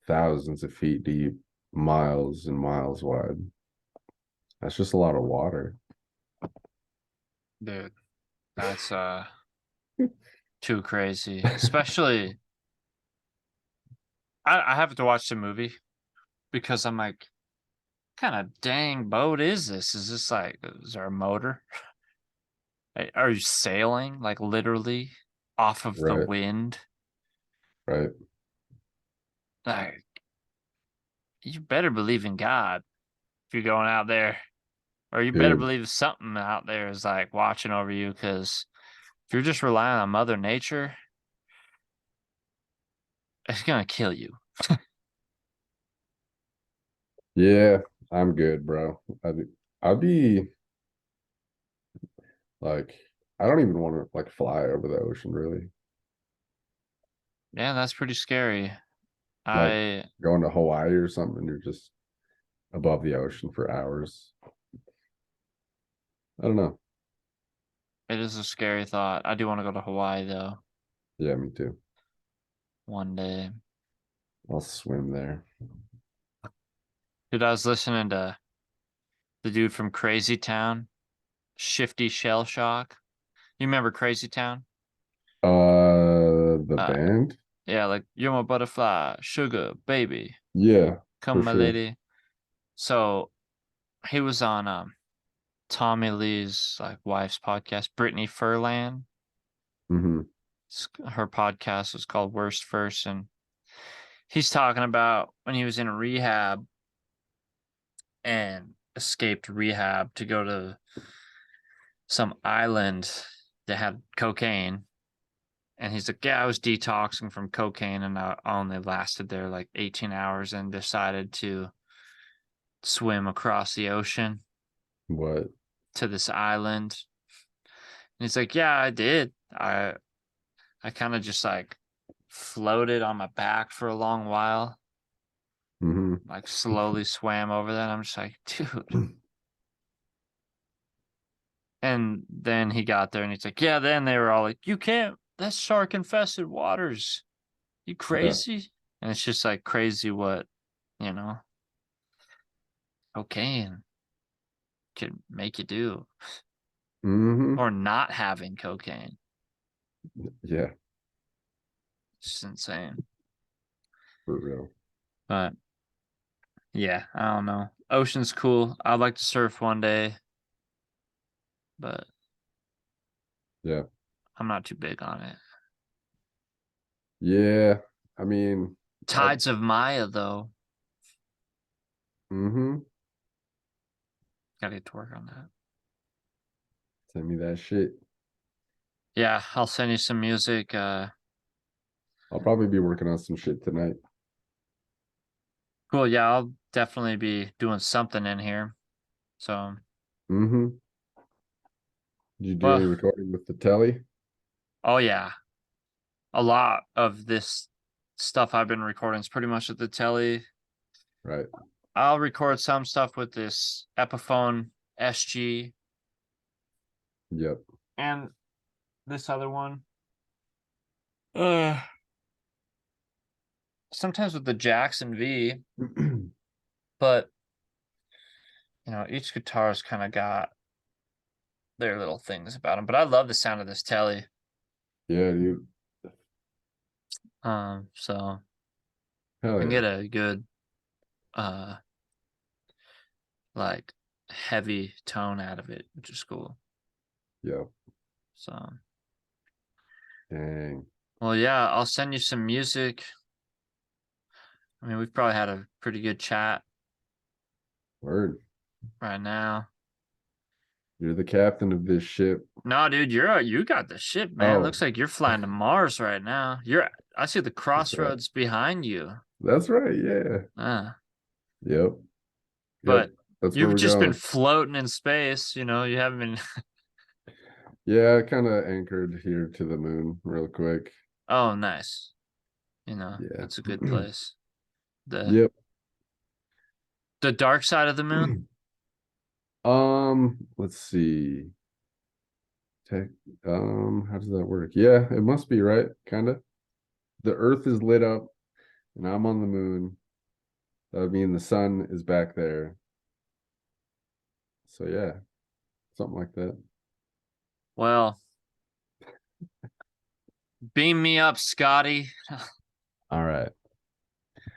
thousands of feet deep, miles and miles wide. That's just a lot of water. dude, that's too crazy. Especially, I have to watch the movie because I'm like, kind of dang boat is this? Is this like, is there a motor? Are you sailing like literally off of the Right, wind? right. Like, you better believe in God if you're going out there, or you better Dude, believe something out there is like watching over you. Because if you're just relying on Mother Nature, it's gonna kill you. yeah, I'm good, bro. I'd be like, I don't even want to like fly over the ocean, really. Yeah, that's pretty scary. Like I going to Hawaii or something, and you're just above the ocean for hours. I don't know. It is a scary thought. I do want to go to Hawaii though, Yeah, me too. one day. I'll swim there. Dude, I was listening to the dude from Crazy Town, Shifty Shell Shock. You remember Crazy Town? The Uh, band? yeah, like you're my butterfly, sugar baby, Yeah, for come my sure. lady. So he was on Tommy Lee's like wife's podcast, Brittany Furlan. Hmm. Her podcast was called Worst First, and he's talking about when he was in rehab and escaped rehab to go to some island that had cocaine. And he's like, yeah, I was detoxing from cocaine and I only lasted there like 18 hours and decided to swim across the ocean What? to this island. And he's like, yeah, I did. I kind of just like floated on my back for a long while, Hmm. like slowly swam over that. I'm just like, dude. And then he got there and he's like, yeah, then they were all like, you can't, that's shark infested waters. You Yeah. crazy? And it's just like crazy what, you know, cocaine can make you do, Hmm. or not having cocaine. Yeah, It's just insane. for real. But yeah, I don't know. Ocean's cool. I'd like to surf one day, but Yeah. I'm not too big on it. Yeah. I mean, I Tides of Maya, though, hmm gotta get to work on that. send me that shit. Yeah, I'll send you some music. I'll probably be working on some shit tonight. Cool. Yeah, I'll definitely be doing something in here. So, Hmm. Did you do any well, recording with the telly? oh yeah, a lot of this stuff I've been recording is pretty much at the telly. Right. I'll record some stuff with this Epiphone SG Yep. and this other one. Uh, sometimes with the Jackson V, but you know, each guitar's kind of got their little things about them. But I love the sound of this telly. Yeah, dude. So Hell I can yeah. get a good uh like heavy tone out of it, which is cool. Yep. So Dang. well, yeah, I'll send you some music. I mean, we've probably had a pretty good chat Word. right now. You're the captain of this ship. No, dude, you got the shit, man. Oh, Looks like you're flying to Mars right now. I see the that's right. crossroads behind you. That's right. Yeah. Yep. Yep. But That's where you've we're just been going. floating in space, you know, you haven't been Yeah, I kind of anchored here to the moon real quick. Oh, nice. You know, Yeah. that's a good place. The Yep. the dark side of the moon. Let's see. Tech, how does that work? Yeah, it must be right, kind of. The Earth is lit up, and I'm on the moon. That would mean the sun is back there. So yeah, something like that. Well, beam me up, Scotty. All right.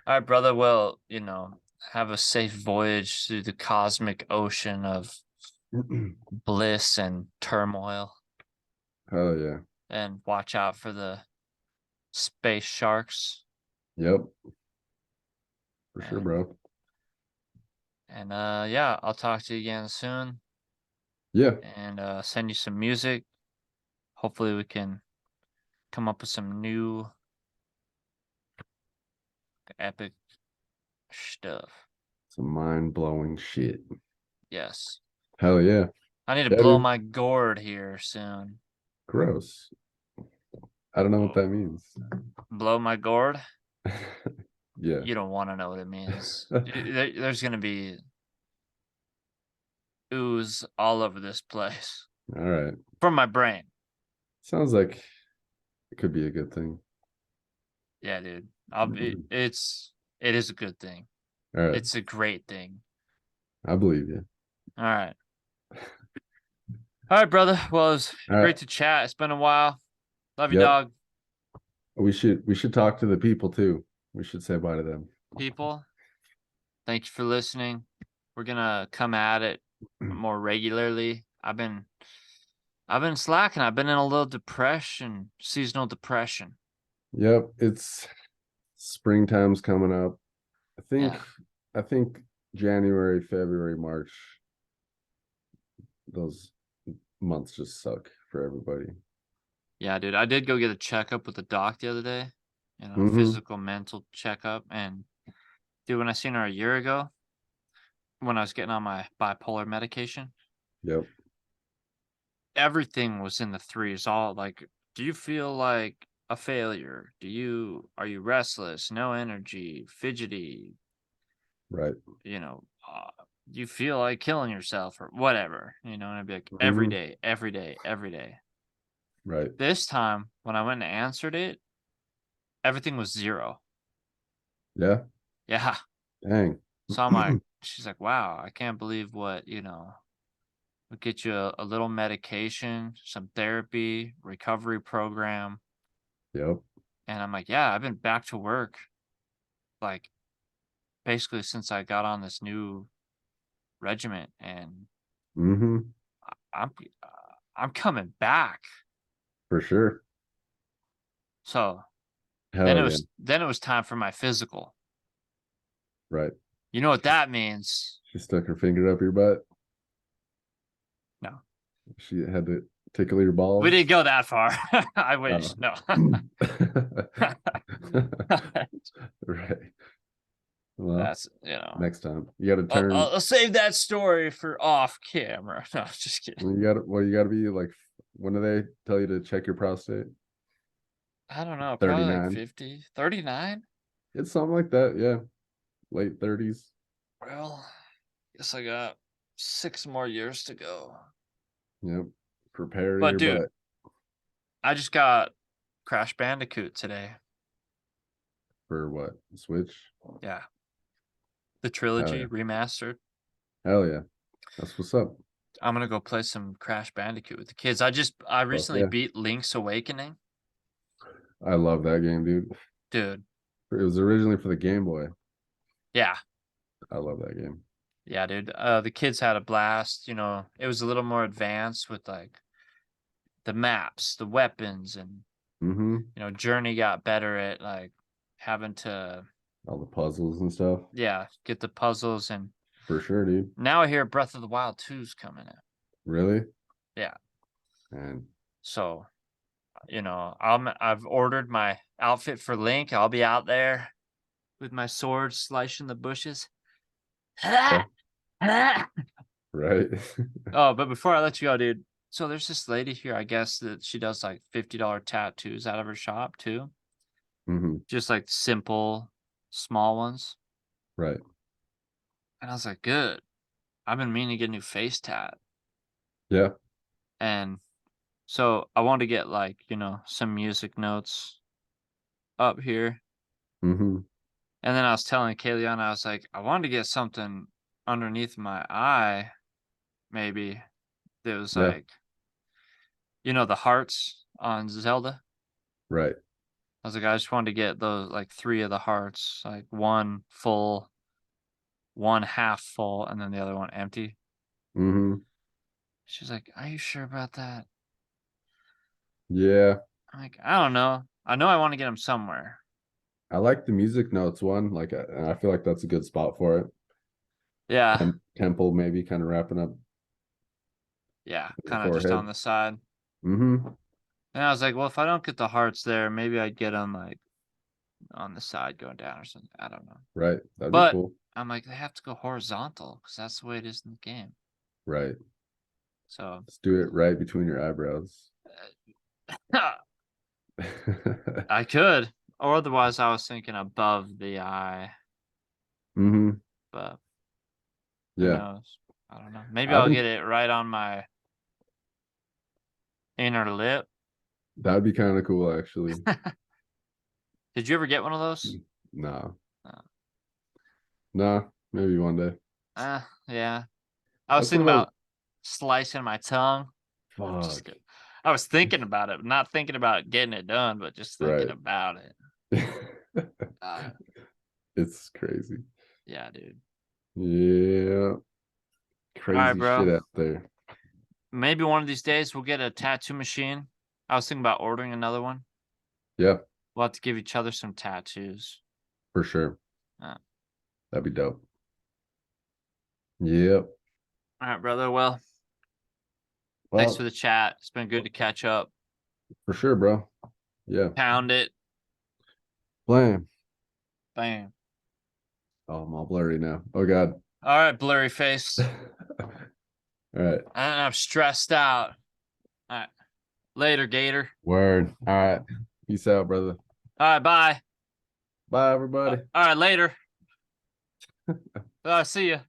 All right, brother. Well, you know, have a safe voyage through the cosmic ocean of bliss and turmoil, Hell yeah. and watch out for the space sharks. Yep. For sure, And bro. yeah, I'll talk to you again soon, Yeah. and send you some music. Hopefully, we can come up with some new epic stuff. Some mind-blowing shit. Yes. Hell yeah. I need to Yeah, blow dude. my gourd here soon. Gross. I don't know what that means. Blow my gourd? Yeah. You don't want to know what it means. There's going to be ooze all over this place All right. from my brain. Sounds like it could be a good thing. Yeah, dude. It is a good thing. All right. It's a great thing. I believe you. All right. All right, brother. Well, it was All right. great to chat. It's been a while. Love you, Yep. dog. We should talk to the people too. We should say bye to them. People, thank you for listening. We're gonna come at it more regularly. I've been slacking. I've been in a little depression, seasonal depression. Yep, it's springtime's coming up. Yeah. I think January, February, March, those months just suck for everybody. Yeah, dude. I did go get a checkup with the doc the other day. You know, Mhm. physical, mental checkup. And dude, when I seen her a year ago, when I was getting on my bipolar medication, Yep. everything was in the threes. All like, do you feel like a failure? Are you restless, no energy, fidgety, Right. you know, you feel like killing yourself or whatever, you know? And I'd be like, every Mhm. day, every day, every day. Right. This time when I went and answered it, everything was 0. Yeah. Yeah. Dang. So I'm like, she's like, wow, I can't believe what, you know, we'll get you a little medication, some therapy, recovery program. Yep. And I'm like, yeah, I've been back to work like basically since I got on this new regiment, and Mhm. I'm I'm coming back. For sure. So Hell yeah. then it was time for my physical. Right. You know what that means? She stuck her finger up your butt. No. She had to tickle your balls. We didn't go that far. I wish. Oh. No. Right. Well, That's, you know. next time you got to turn. I'll save that story for off camera. No, just kidding. You got to. Well, you got to be like. When do they tell you to check your prostate? I don't know. Probably like 39. 50, 39. It's something like that. Yeah, late 30s. Well, guess I got 6 more years to go. Yep. Prepare But your dude, butt I just got Crash Bandicoot today. for what? Switch. Yeah. The Hell trilogy yeah. remastered. Hell yeah. That's what's up. I'm gonna go play some Crash Bandicoot with the kids. I recently Yeah. beat Link's Awakening. I love that game, dude. Dude. It was originally for the Game Boy. Yeah. I love that game. Yeah, dude. The kids had a blast. You know, it was a little more advanced with like the maps, the weapons, and Mm-hmm. you know, Journey got better at like having to All the puzzles and stuff. get the puzzles. And For sure, dude. now I hear Breath of the Wild 2's coming out. Really? Yeah. And So, you know, I've ordered my outfit for Link. I'll be out there with my sword slicing the bushes. right. Oh, but before I let you go, dude, So there's this lady here, I guess that she does like $50 tattoos out of her shop too. Mm-hmm. Just like simple, small ones. Right. And I was like, good. I've been meaning to get a new face tat. Yeah. And so I wanted to get like, some music notes up here. Mm-hmm. And then I was telling Kayleigh, I was like, I wanted to get something underneath my eye, maybe. That was Yeah. like, the hearts on Zelda. Right. I was like, I just wanted to get those like 3 of the hearts, like one full, one half full, and then the other one empty. Mm-hmm. She's like, are you sure about that? Yeah. I'm like, I don't know. I know I want to get them somewhere. I like the music notes one. Like, I feel like that's a good spot for it. Yeah. Temple maybe kind of wrapping up Yeah. the Kind of just on forehead. the side. Mm-hmm. And I was like, well, if I don't get the hearts there, maybe I'd get them like on the side going down or something. I don't know. Right. That'd be But cool. I'm like, they have to go horizontal because that's the way it is in the game. Right. So Let's do it right between your eyebrows. I could, or otherwise I was thinking above the eye, Mm-hmm. but who Yeah. knows? I don't know. Maybe I've I'll been get it right on my inner lip. That'd be kind of cool, actually. Did you ever get one of those? Nah. No. Nah. Maybe one day. Yeah. I was That's one thinking of those. about slicing my tongue. Just Fuck. kidding. I was thinking about it, not thinking about getting it done, but just thinking Right. about it. Uh, It's crazy. yeah, dude. Yeah. All right, Crazy bro. shit out there. Maybe one of these days we'll get a tattoo machine. I was thinking about ordering another one. Yeah, We'll have to give each other some tattoos. for sure. Uh, That'd be dope. Yep. all right, brother. Well, thanks for Well, the chat. It's been good to catch up. for sure, bro. Yeah. Pound it. Blam. Bam. Oh, I'm all blurry now. Oh God. All right, blurry face. All right. And I'm stressed out. All right. Later, Gator. Word. All right. Peace out, brother. All right, bye. Bye, everybody. All right, later. See ya.